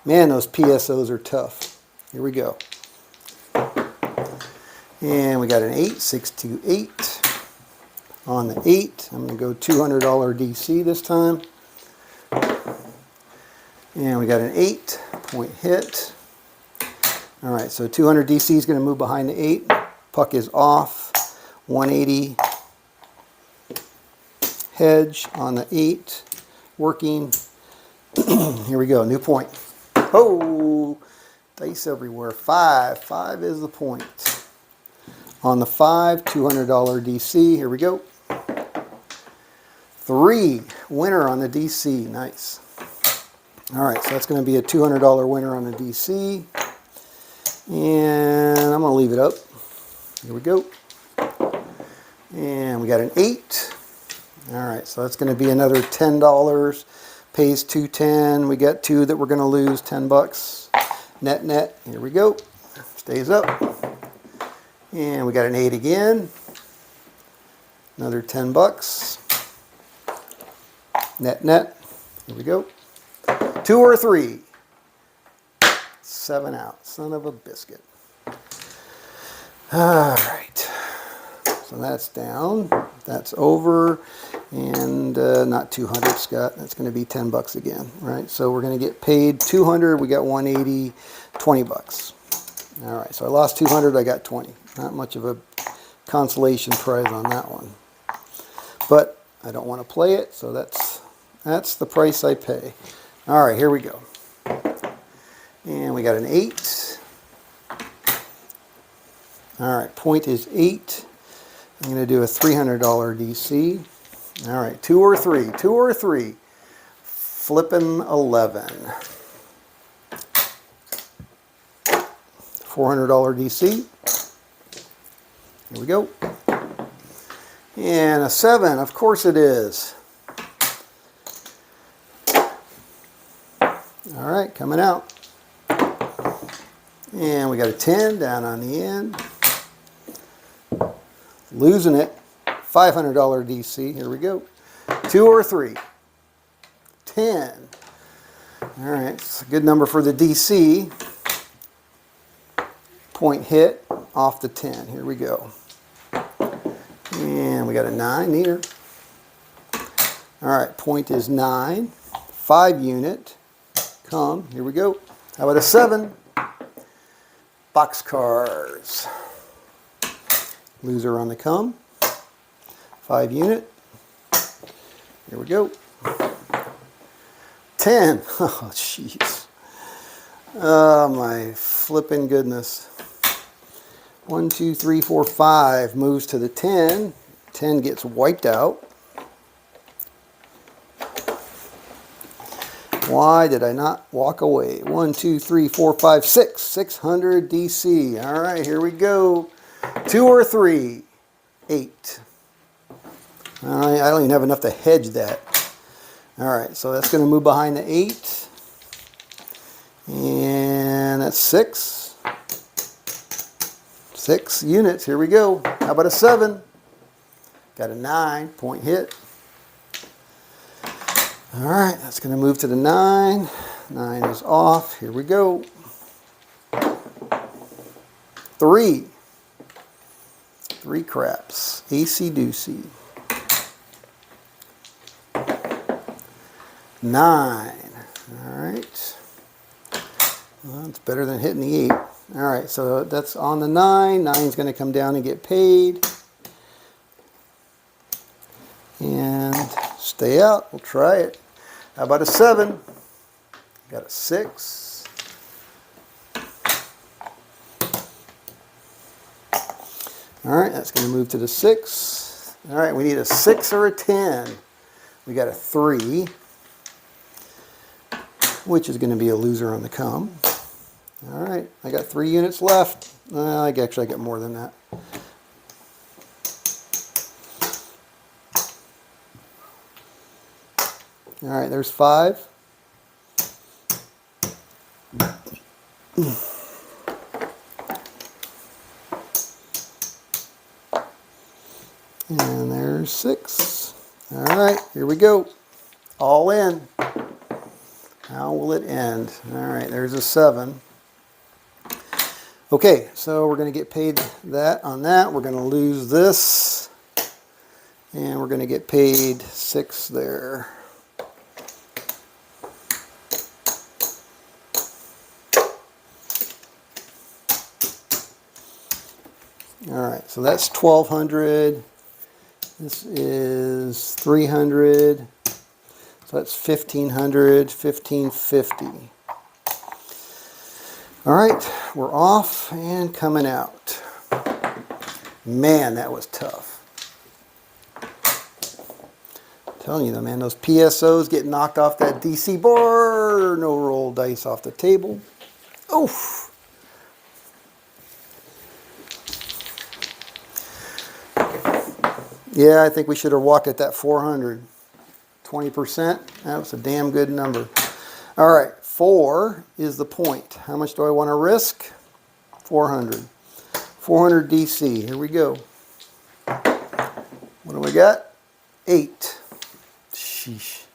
Man, those PSOs are tough. Here we go. And we got an 8, 6, 2, 8. On the 8, I'm going to go $200 DC this time. And we got an 8 point hit. All right, so 200 DC is going to move behind the 8. Puck is off. 180 hedge on the 8. Working. Here we go, new point. Oh, dice everywhere. 5. 5 is the point. On the 5, $200 DC. Here we go. 3, winner on the DC. Nice. All right, so that's going to be a $200 winner on the DC. And I'm going to leave it up. Here we go. And we got an 8. All right, so that's going to be another $10. Pays 210. We got 2 that we're going to lose, 10 bucks. Net, net. Here we go. Stays up. And we got an 8 again. Another 10 bucks. Net, net. Here we go. 2 or 3. 7 out. Son of a biscuit. All right. So that's down. That's over. And not 200, Scott. That's going to be 10 bucks again, right? So we're going to get paid 200. We got 180, 20 bucks. All right. So I lost 200. I got 20. Not much of a consolation prize on that one. But I don't want to play it, so that's the price I pay. All right, here we go. And we got an 8. All right, point is 8. I'm going to do a $300 DC. All right, 2 or 3. 2 or 3. Flippin' 11. $400 DC. Here we go. And a 7, of course it is. All right, coming out. And we got a 10 down on the end. Losing it. $500 DC. Here we go. 2 or 3. 10. All right, it's a good number for the DC. Point hit off the 10. Here we go. And we got a 9 here. All right, point is 9. 5 unit. Come. Here we go. How about a 7? Boxcars. Loser on the come. 5 unit. Here we go. 10. Oh, jeez. Oh, my flipping goodness. 1, 2, 3, 4, 5 moves to the 10. 10 gets wiped out. Why did I not walk away? 1, 2, 3, 4, 5, 6. 600 DC. All right, here we go. 2 or 3. 8. All right, I don't even have enough to hedge that. All right, so that's going to move behind the 8. And that's 6. 6 units. Here we go. How about a 7? Got a 9. Point hit. All right, that's going to move to the 9. 9 is off. Here we go. 3. 3 craps. AC doocy. 9. All right. Well, it's better than hitting the 8. All right, so that's on the 9. 9 is going to come down and get paid. And stay out. We'll try it. How about a 7? Got a 6. All right, that's going to move to the 6. All right, we need a 6 or a 10. We got a 3, which is going to be a loser on the come. All right, I got 3 units left. Actually, I got more than that. All right, there's 5. And there's 6. All right, here we go. All in. How will it end? All right, there's a 7. Okay, so we're going to get paid that on that. We're going to lose this. And we're going to get paid 6 there. All right, so that's 1,200. This is 300. So that's 1,500, 1,550. All right, we're off and coming out. Man, that was tough. I'm telling you though, man, those PSOs get knocked off that DC board. No roll dice off the table. Oof. Yeah, I think we should have walked at that 400. 20%. That was a damn good number. All right, 4 is the point. How much do I want to risk? 400. 400 DC. Here we go. What do we got? 8. Sheesh.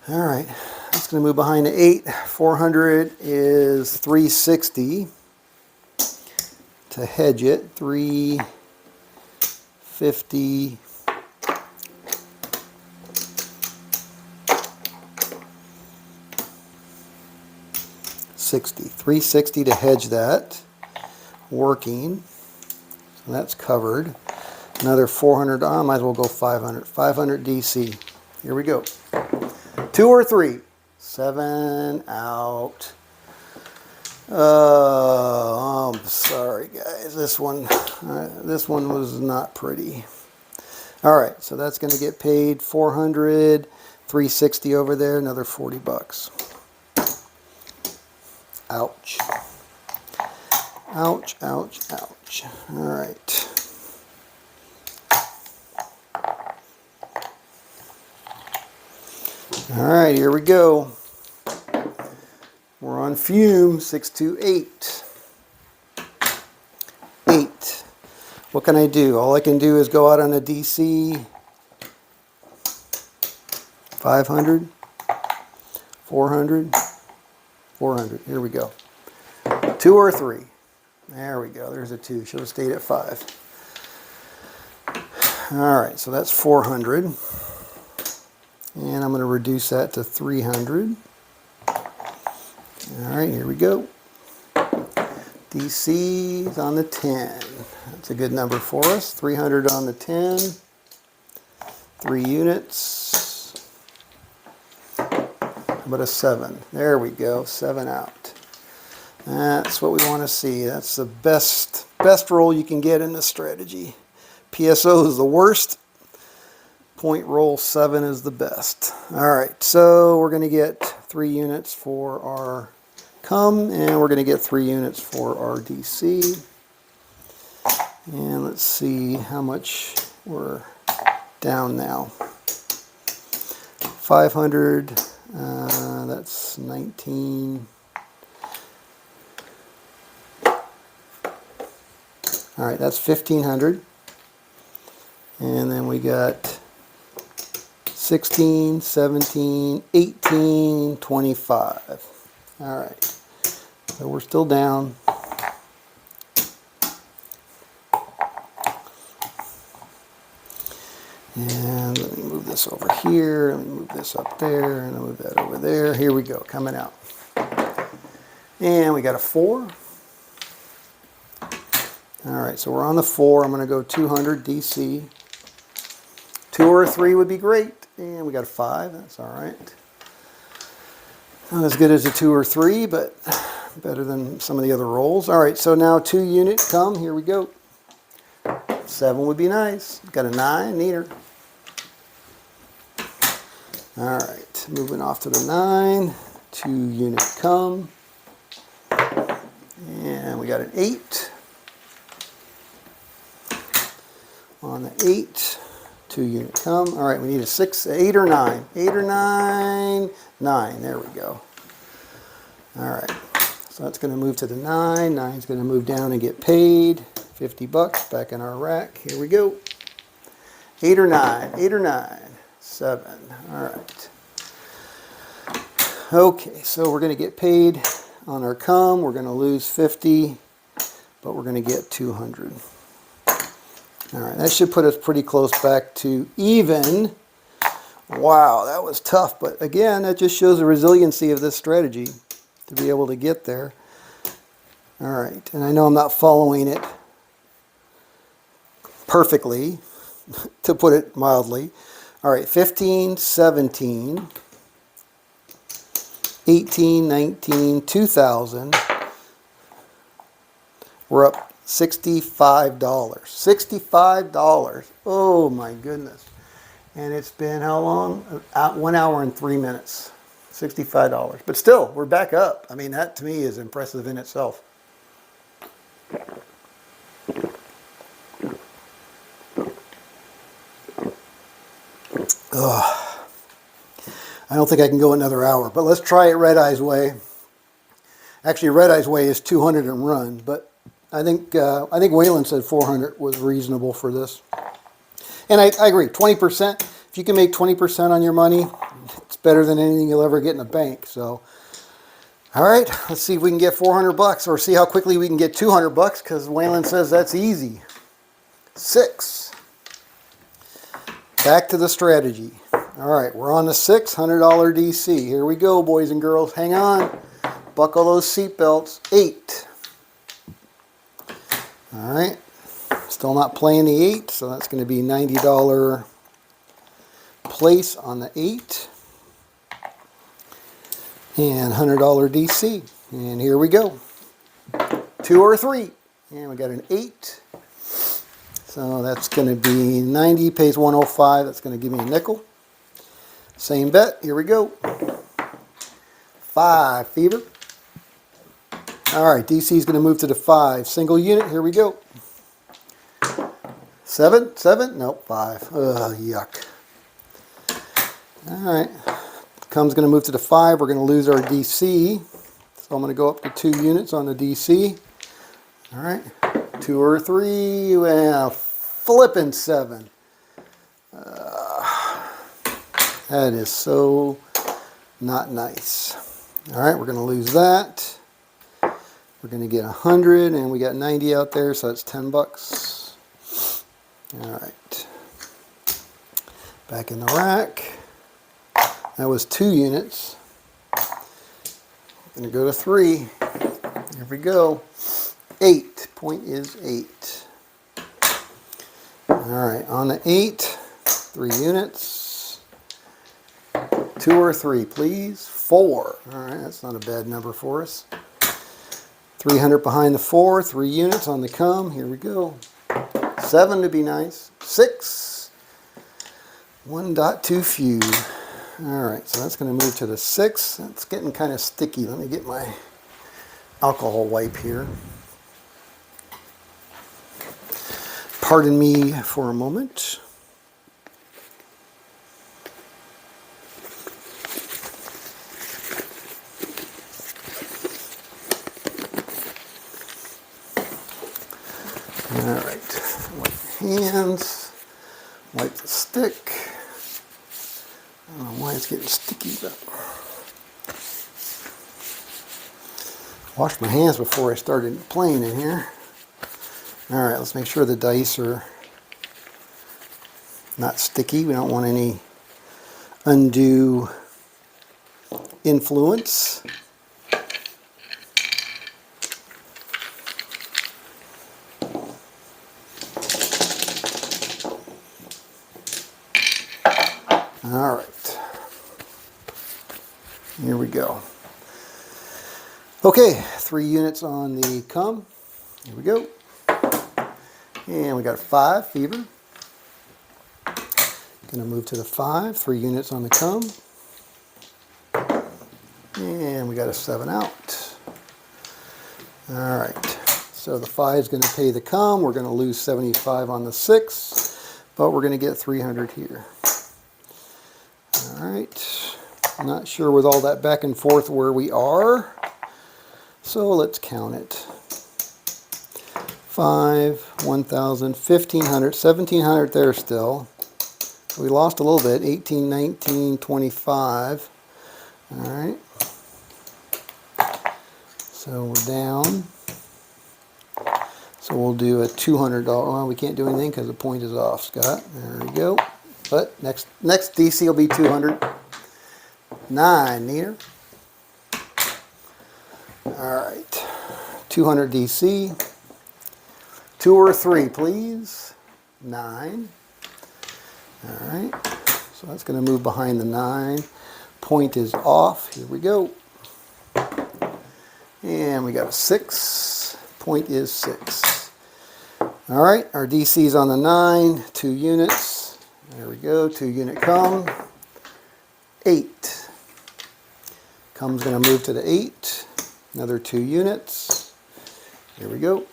All right, that's going to move behind the 8. 400 is 360. To hedge it, 350. 360 to hedge that. Working. So that's covered. Another 400. I might as well go 500. 500 DC. Here we go. 2 or 3. 7 out. I'm sorry, guys. This one was not pretty. All right, so that's going to get paid 400. 360 over there. Another 40 bucks. Ouch. Ouch, ouch, ouch. All right. All right, here we go. We're on fume, 628. 8. What can I do? All I can do is go out on a DC 500, 400, 400. Here we go. 2 or 3. There we go. There's a 2. Should have stayed at 5. All right, so that's 400. And I'm going to reduce that to 300. All right, here we go. DC's on the 10. That's a good number for us. 300 on the 10. 3 units. How about a 7? There we go. 7 out. That's what we want to see. That's the best roll you can get in this strategy. PSO is the worst. Point roll 7 is the best. All right, so we're going to get 3 units for our come, and we're going to get 3 units for our DC. And let's see how much we're down now. 500, that's 19. All right, that's 1,500. And then we got 16, 17, 18, 25. All right, so we're still down. And let me move this over here, let me move this up there, and I'll move that over there. Here we go, coming out. And we got a 4. All right, so we're on the 4. I'm going to go 200 DC. 2 or 3 would be great. And we got a 5, that's all right. Not as good as a 2 or 3, but better than some of the other rolls. All right, so now 2 unit come, here we go. 7 would be nice. Got a 9, neater. All right, moving off to the 9. 2 unit come. And we got an 8. On the 8. 2 unit come. All right, we need a 6, 8 or 9. 8 or 9. 9. There we go. All right. So that's going to move to the 9. 9's going to move down and get paid. 50 bucks back in our rack. Here we go. 8 or 9. 8 or 9. 7. All right. Okay, so we're going to get paid on our come. We're going to lose 50, but we're going to get 200. All right, that should put us pretty close back to even. Wow, that was tough. But again, that just shows the resiliency of this strategy to be able to get there. All right, and I know I'm not following it perfectly, to put it mildly. All right, 15, 17, 18, 19, 2,000. We're up $65. $65. Oh my goodness. And it's been how long? 1 hour and 3 minutes. $65. But still, we're back up. I mean, that to me is impressive in itself. Ugh. I don't think I can go another hour, but let's try it Red Eye's way. Actually, Red Eye's way is 200 and run, but I think Waylon said 400 was reasonable for this. And I agree, 20%. If you can make 20% on your money, it's better than anything you'll ever get in a bank. So, all right, let's see if we can get 400 bucks or see how quickly we can get 200 bucks because Waylon says that's easy. 6. Back to the strategy. All right, we're on the $600 DC. Here we go, boys and girls. Hang on. Buckle those seatbelts. 8. All right, still not playing the 8, so that's going to be $90 place on the 8 and $100 DC. And here we go. 2 or 3, and we got an 8. So that's going to be 90 pays 105. That's going to give me a nickel. Same bet. Here we go. 5 fever. All right, DC is going to move to the 5. Single unit, here we go. 7, 7, nope, 5. Ugh, yuck. All right, come's going to move to the 5. We're going to lose our DC. So I'm going to go up to 2 units on the DC. All right, 2 or 3, well, flipping 7. That is so not nice. All right, we're going to lose that. We're going to get 100, and we got 90 out there, so that's 10 bucks. All right. Back in the rack. That was 2 units. Going to go to 3. Here we go. 8. Point is 8. All right, on the 8, 3 units. 2 or 3, please. 4. All right, that's not a bad number for us. 300 behind the 4, 3 units on the come. Here we go. 7 to be nice. 6. 1.2 few. All right, so that's going to move to the 6. That's getting kind of sticky. Let me get my alcohol wipe here. Pardon me for a moment. All right, wipe your hands, wipe the stick. I don't know why it's getting sticky, but washed my hands before I started playing in here. All right, let's make sure the dice are not sticky. We don't want any undue influence. All right, here we go. Okay, 3 units on the come. Here we go. And we got a 5, fever. Gonna move to the 5, 3 units on the come. And we got a 7 out. All right, so the 5 is gonna pay the come. We're gonna lose 75 on the 6, but we're gonna get 300 here. All right, I'm not sure with all that back and forth where we are. So let's count it. 5, 1,000, 1,500, 1,700 there still. We lost a little bit, 18, 19, 25. All right. So we're down. So we'll do a $200. Well, we can't do anything because the point is off, Scott. There we go. But next DC will be 200. 9, Nina. All right. 200 DC. 2 or 3, please. 9. All right. So that's going to move behind the 9. Point is off. Here we go. And we got a 6. Point is 6. All right. Our DC's on the 9. 2 units. There we go. 2 unit come. 8. Come's going to move to the 8. Another 2 units. Here we go.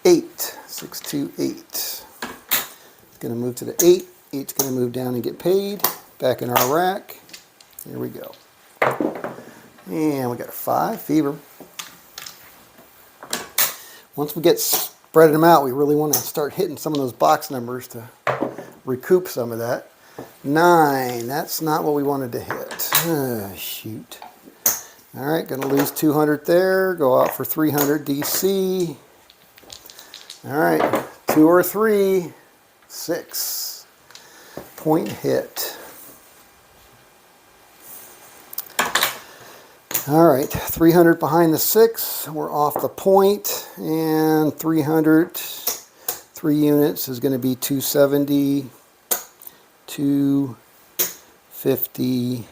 8. 6, 2, 8. It's going to move to the 8. 8's going to move down and get paid. Back in our rack. Here we go. And we got a 5, fever. Once we get spreading them out, we really want to start hitting some of those box numbers to recoup some of that. 9, that's not what we wanted to hit. Shoot. All right, going to lose 200 there. Go out for 300 DC. All right, 2 or 3, 6. Point hit. All right, 300 behind the 6. We're off the point, and 300, 3 units is going to be 270, 250,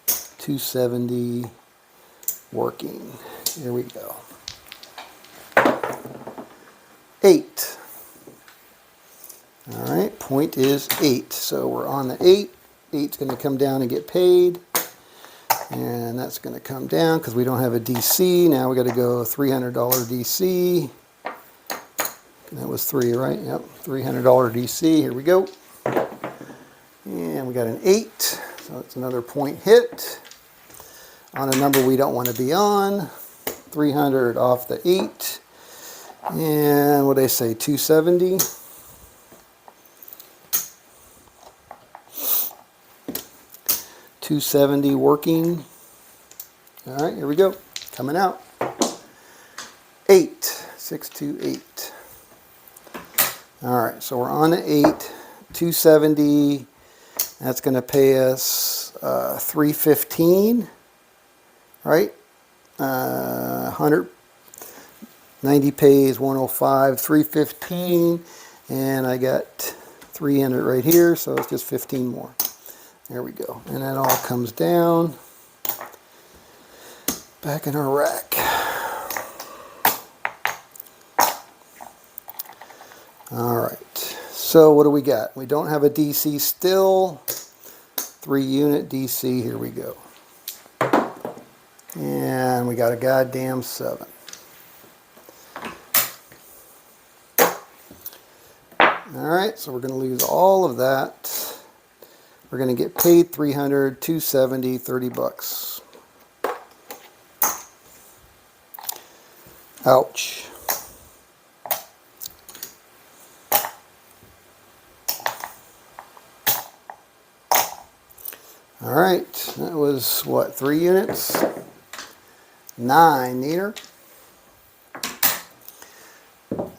270. Working. Here we go. 8. All right, point is 8. So we're on the 8. 8's going to come down and get paid. And that's going to come down because we don't have a DC. Now we got to go $300 DC. That was 3, right? Yep, $300 DC. Here we go. And we got an 8. So that's another point hit. on a number we don't want to be on. 300 off the 8. And what did I say, 270? $270 working. All right, here we go. Coming out. 8. 628. All right, so we're on the 8. 270. That's going to pay us 315. Right? 190 pays 105. 315. And I got 300 right here, so it's just 15 more. There we go. And that all comes down back in our rack. All right. So what do we got? We don't have a DC still. 3-unit DC. Here we go. And we got a goddamn 7. All right. So we're going to lose all of that. We're going to get paid 300, 270, 30 bucks. Ouch. All right, that was what, 3 units? 9, neater.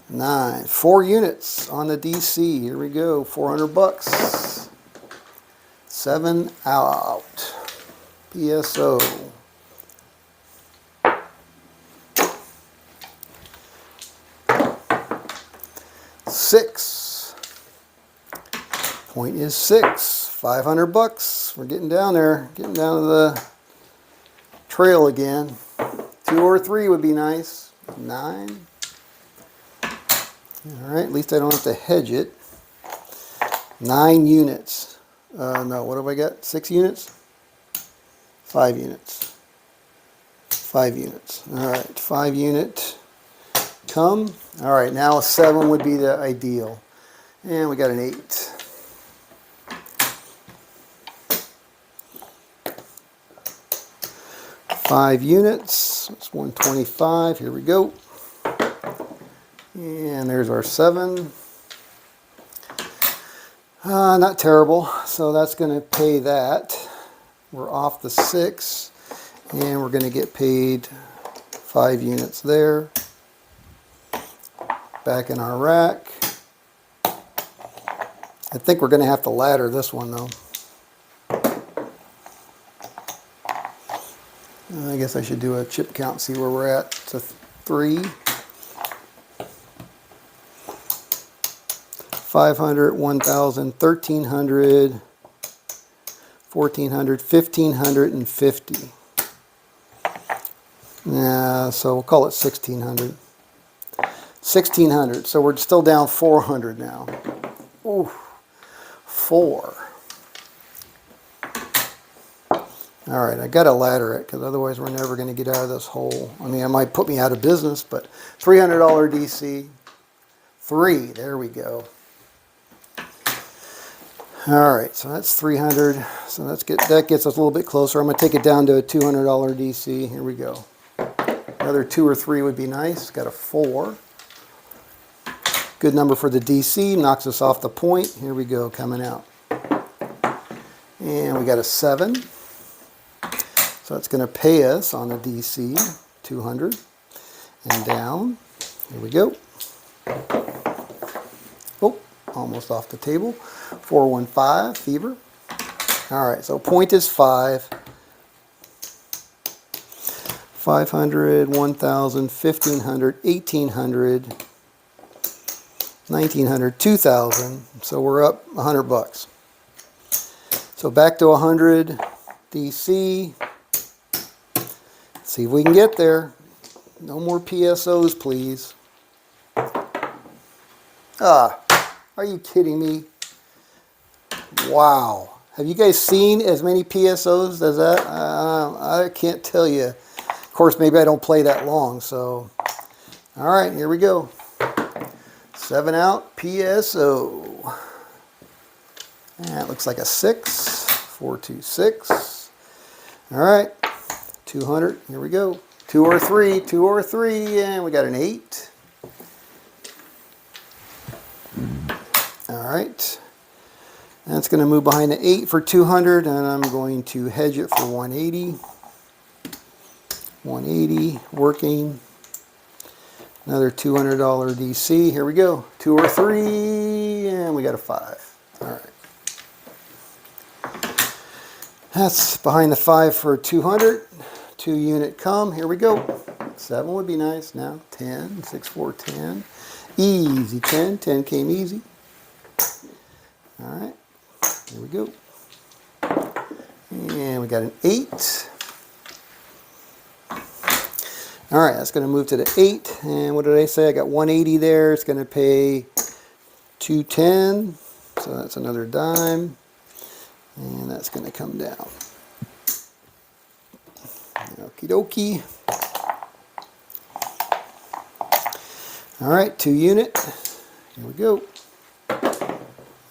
9, 4 units on the DC. Here we go, 400 bucks. 7 out. PSO. Six. Point is 6. 500 bucks. We're getting down there. Getting down to the trail again. 2 or 3 would be nice. 9. Alright, at least I don't have to hedge it. 9 units. No, what have I got? 6 units? 5 units. 5 units. Alright, 5 unit. Come. Alright, now a 7 would be the ideal. And we got an 8. 5 units. That's 125. Here we go. And there's our 7. Not terrible. So that's going to pay that. We're off the 6. And we're going to get paid 5 units there. Back in our rack. I think we're going to have to ladder this one though. I guess I should do a chip count, see where we're at. It's a 3. 500, 1,000, 1,300, 1,400, 1,550. Yeah, so we'll call it 1,600. 1,600. So we're still down 400 now. Ooh, 4. All right, I got to ladder it because otherwise we're never going to get out of this hole. I mean, it might put me out of business, but $300 DC. 3. There we go. All right, so that's 300. So that gets us a little bit closer. I'm going to take it down to a $200 DC. Here we go. Another 2 or 3 would be nice. Got a 4. Good number for the DC. Knocks us off the point. Here we go, coming out. And we got a 7. So it's going to pay us on the DC 200 and down. Here we go. Oh, almost off the table. 415 fever. All right, so point is 5. 500, 1,000, 1,500, 1,800, 1,900, 2,000. So we're up 100 bucks. So back to 100 DC. See if we can get there. No more PSOs, please. Ah, are you kidding me? Wow. Have you guys seen as many PSOs as that? I can't tell you. Of course, maybe I don't play that long, so. All right, here we go. 7 out, PSO. And it looks like a 6. 426. All right. 200, here we go. 2 or 3, 2 or 3, and we got an 8. All right. That's going to move behind the 8 for 200, and I'm going to hedge it for 180. 180, working. Another $200 DC. Here we go. 2 or 3, and we got a 5. All right. That's behind the 5 for 200. 2 unit come. Here we go. 7 would be nice now. 10, 6, 4, 10. Easy 10. 10 came easy. All right. Here we go. And we got an 8. All right, that's going to move to the 8. And what did I say? I got 180 there. It's going to pay 210. So that's another dime. And that's going to come down. Okie dokie. All right, 2 unit. Here we go.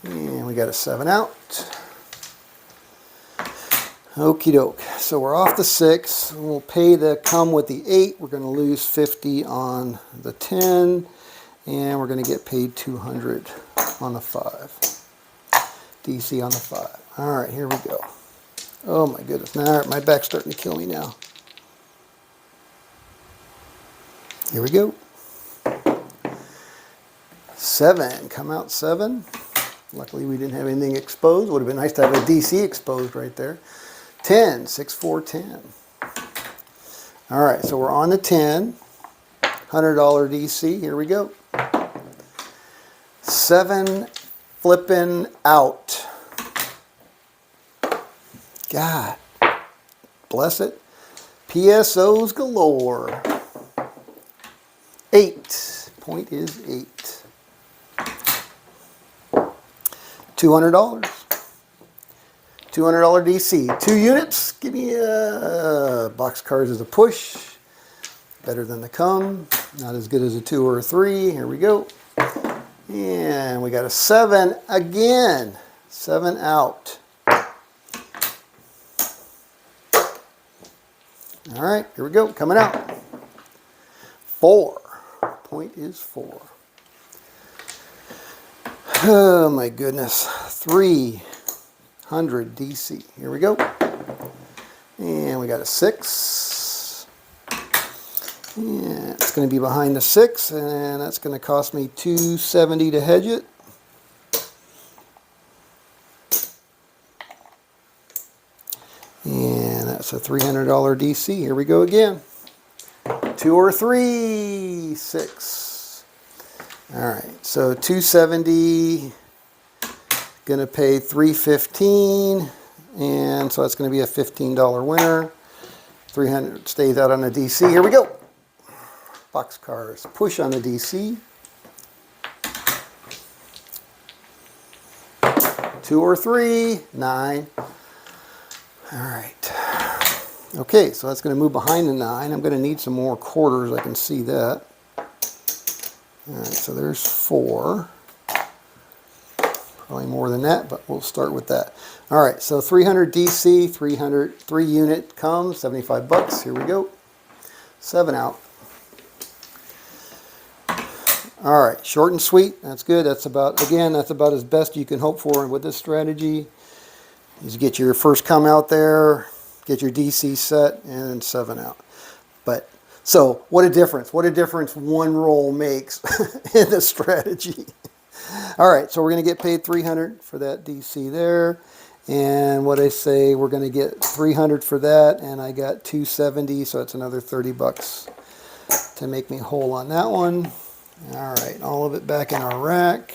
And we got a 7 out. Okie doke. So we're off the 6. We'll pay the come with the 8. We're going to lose 50 on the 10. And we're going to get paid 200 on the 5. DC on the 5. All right, here we go. Oh my goodness. Now my back's starting to kill me now. Here we go. 7. Come out 7. Luckily we didn't have anything exposed. Would have been nice to have a DC exposed right there. 10. 6, 4, 10. All right, so we're on the 10. $100 DC. Here we go. 7 flipping out. God bless it. PSOs galore. 8. Point is 8. $200. $200 DC. 2 units. Give me a box cars as a push. Better than the come. Not as good as a 2 or a 3. Here we go. And we got a 7 again. 7 out. All right, here we go. Coming out. 4. Point is 4. Oh my goodness. 300 DC. Here we go. And we got a 6. And it's going to be behind the 6, and that's going to cost me $270 to hedge it. And that's a $300 DC. Here we go again. 2 or 3, 6. All right, so 270, going to pay 315, and so that's going to be a $15 winner. 300 stays out on the DC. Here we go. Box cars. Push on the DC. 2 or 3, 9. All right. Okay, so that's going to move behind the 9. I'm going to need some more quarters. I can see that. All right, so there's 4. Probably more than that, but we'll start with that. All right, so 300 DC, 3 unit comes, 75 bucks. Here we go. 7 out. All right, short and sweet. That's good. That's about, again, that's about as best you can hope for with this strategy. Is get your first come out there, get your DC set, and 7 out. But so what a difference! What a difference one roll makes in the strategy. All right, so we're going to get paid 300 for that DC there, and what I say, we're going to get 300 for that, and I got 270, so it's another 30 bucks to make me whole on that one. All right, all of it back in our rack.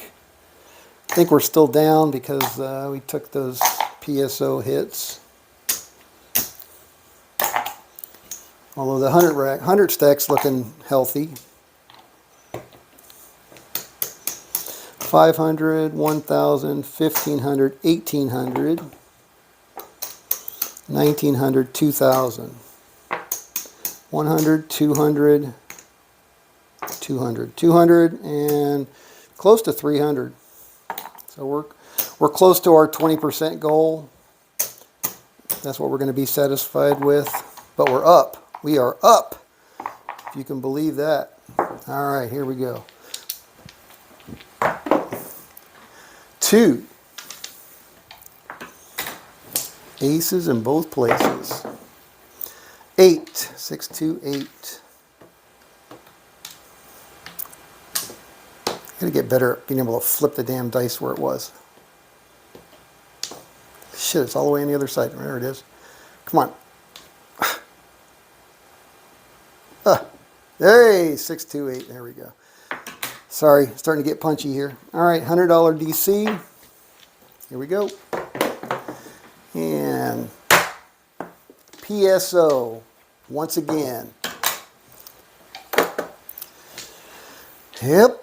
I think we're still down because we took those PSO hits. Although the 100 stack's looking healthy. 500, 1,000, 1,500, 1,800, 1,900, 2,000, 100, 200, 200, 200, and close to 300. So we're close to our 20% goal. That's what we're going to be satisfied with. but we're up. We are up, if you can believe that. All right, here we go. 2 aces in both places. 8, 6, 2, 8. Gotta get better at being able to flip the damn dice where it was. Shit, it's all the way on the other side. There it is. Come on. Hey, 6, 2, 8. There we go. Sorry, starting to get punchy here. All right, $100 DC. Here we go. And PSO once again. Yep.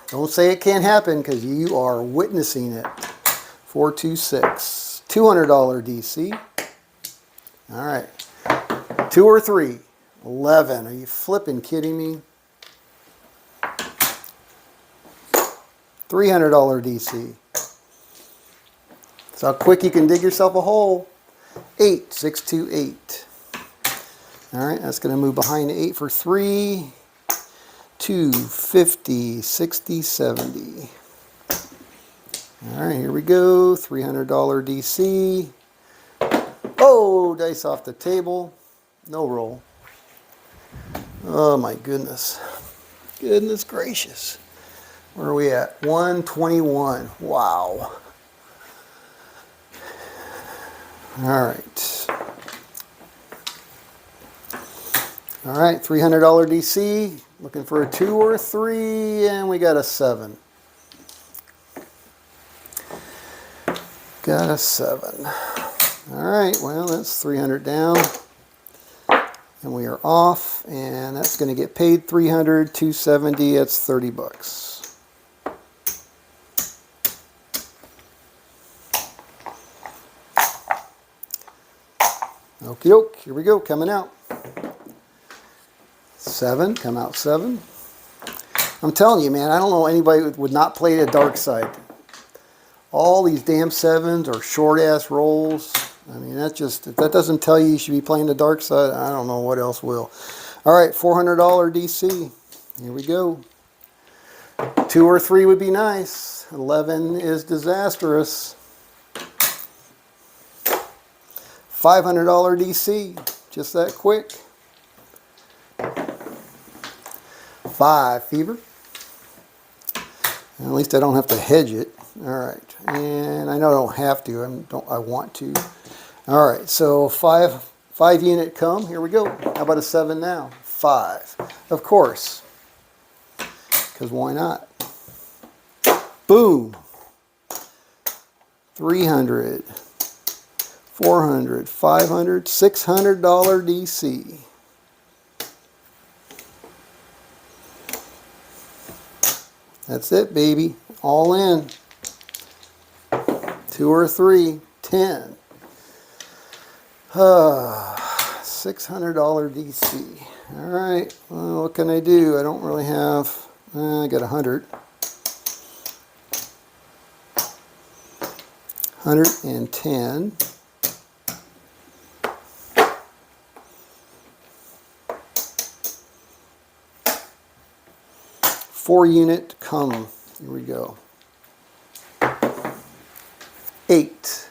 Don't say it can't happen because you are witnessing it. 426. $200 DC. All right. 2 or 3. 11. Are you flipping kidding me? $300 DC. That's how quick you can dig yourself a hole. 8, 6, 2, 8. All right, that's going to move behind the 8 for 3. 2, 50, 60, 70. All right, here we go. $300 DC. Oh, dice off the table. No roll. Oh my goodness. Goodness gracious. Where are we at? 121. Wow. All right. All right, $300 DC. Looking for a 2 or a 3, and we got a 7. Got a 7. All right, well, that's 300 down. And we are off, and that's going to get paid 300, 270, that's 30 bucks. Okie doke, here we go, coming out. 7, come out 7. I'm telling you, man, I don't know anybody who would not play the dark side. All these damn 7s are short-ass rolls. I mean, that just, if that doesn't tell you should be playing the dark side, I don't know what else will. All right, $400 DC. Here we go. 2 or 3 would be nice. 11 is disastrous. $500 DC. Just that quick. 5 fever. At least I don't have to hedge it. All right, and I know I don't have to. I want to. All right, so 5 unit come. Here we go. How about a 7 now? 5, of course, because why not? Boom. 300, 400, 500, $600 DC. That's it, baby. All in. 2 or 3, 10. $600 DC. All right. Well, what can I do? I don't really have. I got 100. 110. Four unit come. Here we go. 8.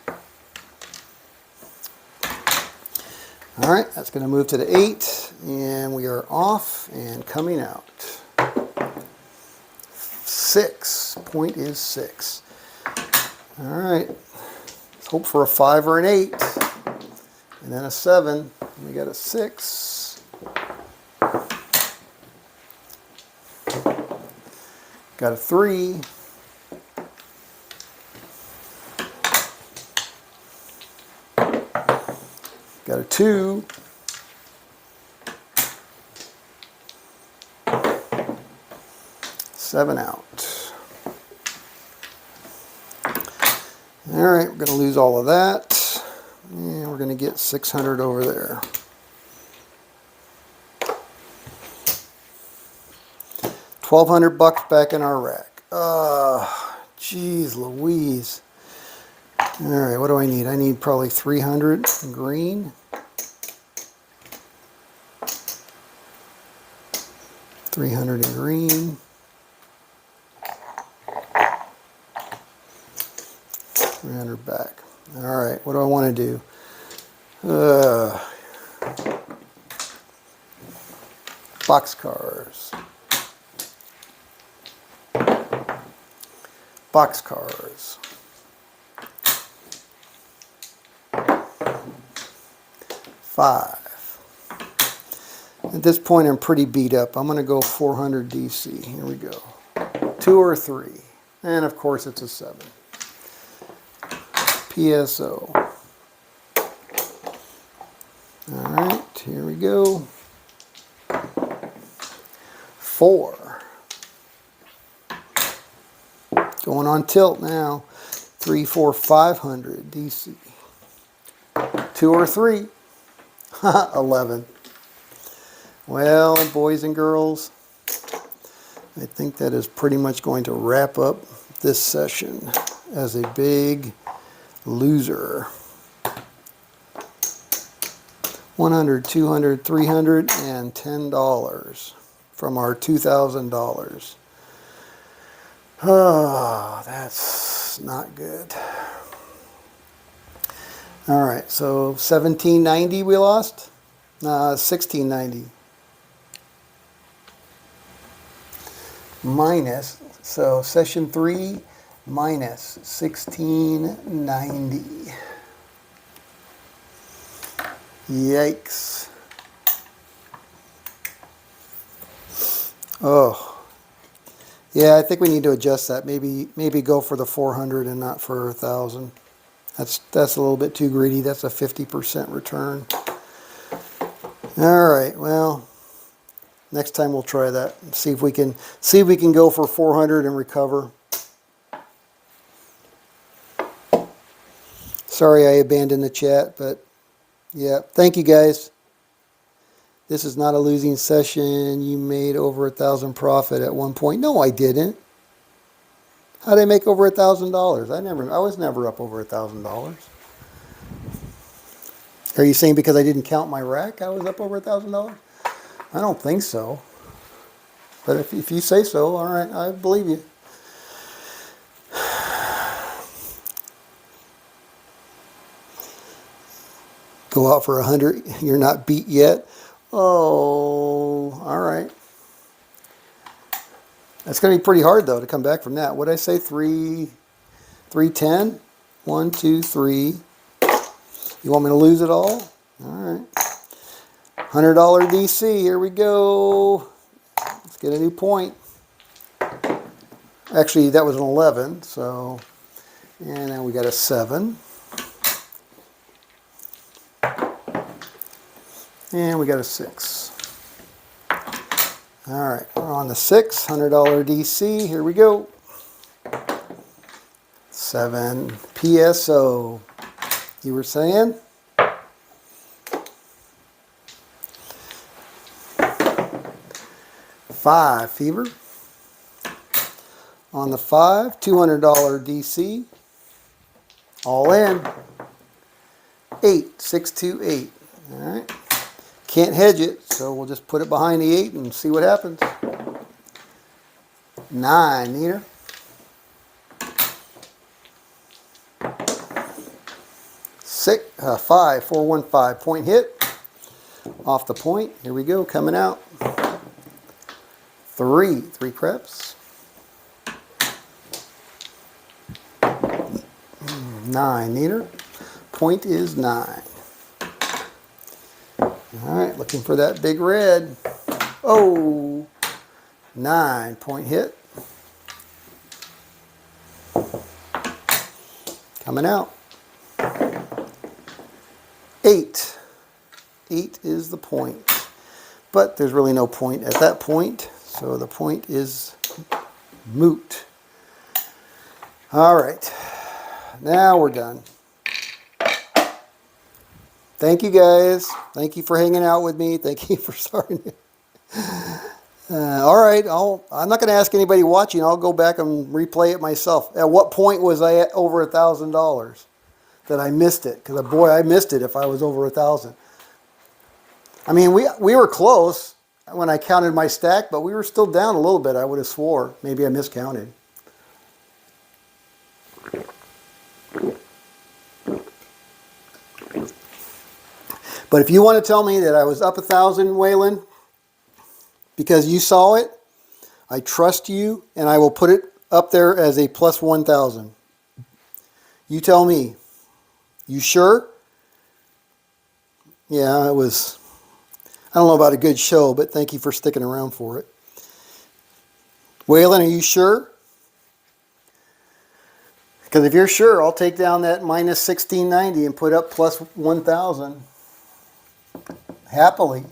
All right, that's going to move to the 8, and we are off and coming out. 6. Point is 6. All right, let's hope for a 5 or an 8, and then a 7. We got a 6. Got a 3. Got a 2. Seven out. All right, we're going to lose all of that. And we're going to get 600 over there. $1,200 back in our rack. Jeez Louise. All right, what do I need? I need probably 300 green. 300 in green. 300 back. All right, what do I want to do? Boxcars. Boxcars. 5. At this point, I'm pretty beat up. I'm going to go 400 DC. Here we go. 2 or 3. And of course, it's a 7. PSO. All right, here we go. 4. Going on tilt now. 3, 4, 500 DC. 2 or 3. 11. Well, boys and girls, I think that is pretty much going to wrap up this session as a big loser. 100, 200, 300, and $10 from our $2,000. Oh, that's not good. All right, so 1790 we lost. 1690 minus. So session 3 minus 1690. Yikes. Oh. Yeah, I think we need to adjust that. Maybe go for the 400 and not for 1,000. That's a little bit too greedy. That's a 50% return. All right, well, next time we'll try that. See if we can go for 400 and recover. Sorry I abandoned the chat, but yeah, thank you guys. This is not a losing session. You made over 1,000 profit at one point. No, I didn't. How did I make over $1,000? I was never up over $1,000. Are you saying because I didn't count my rack, I was up over $1,000? I don't think so. But if you say so, all right, I believe you. Go out for 100. You're not beat yet. Oh, all right. That's going to be pretty hard, though, to come back from that. What did I say? 310? 1, 2, 3. You want me to lose it all? All right. $100 DC. Here we go. Let's get a new point. Actually, that was an 11. So, and then we got a 7. And we got a 6. All right, we're on the 6, $100 DC. Here we go. 7 PSO. You were saying? $5 fever. On the 5, $200 DC. All in. 8, 6, 2, 8. All right. Can't hedge it, so we'll just put it behind the 8 and see what happens. 9, Nina. 5, 4, 1, 5. Point hit. Off the point. Here we go, coming out. 3 creps. 9, Nina. Point is 9. All right, looking for that big red. Oh, 9. Point hit. Coming out. 8. 8 is the point. But there's really no point at that point, so the point is moot. All right, now we're done. Thank you guys. Thank you for hanging out with me. Thank you for starting it. All right, I'm not going to ask anybody watching. I'll go back and replay it myself. At what point was I at over $1,000 that I missed it? Because boy, I missed it if I was over 1,000. I mean, we were close. when I counted my stack, but we were still down a little bit. I would have swore. Maybe I miscounted. But if you want to tell me that I was up 1,000, Waylon, because you saw it, I trust you, and I will put it up there as a plus 1,000. You tell me. You sure? Yeah, it was, I don't know about a good show, but thank you for sticking around for it. Waylon, are you sure? Because if you're sure, I'll take down that minus 1690 and put up plus 1,000. Happily.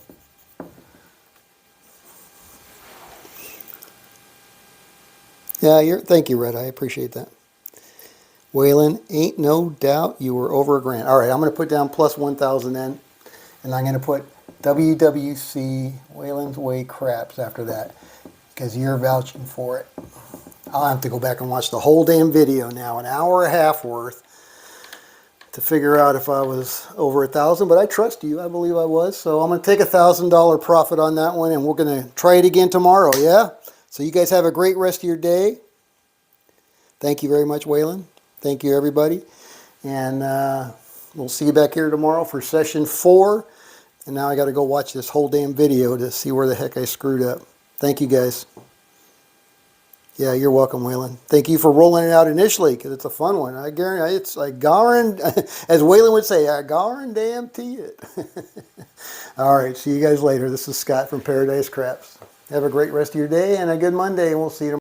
Yeah, thank you, Red Eye. I appreciate that. Waylon, ain't no doubt you were over $1,000. All right, I'm going to put down plus 1,000 then. And I'm going to put WWC Waylon's Way Craps after that. Because you're vouching for it. I'll have to go back and watch the whole damn video now. An hour and a half worth. To figure out if I was over 1,000. But I trust you. I believe I was. So I'm going to take $1,000 profit on that one. And we're going to try it again tomorrow. Yeah? So you guys have a great rest of your day. Thank you very much, Waylon. Thank you, everybody. And we'll see you back here tomorrow for session 4. And now I got to go watch this whole damn video to see where the heck I screwed up. Thank you, guys. Yeah, you're welcome, Waylon. Thank you for rolling it out initially, because it's a fun one. I guarantee it's like as Waylon would say, I guarantee it. All right, see you guys later. This is Scott from Paradise Craps. Have a great rest of your day and a good Monday, and we'll see you tomorrow.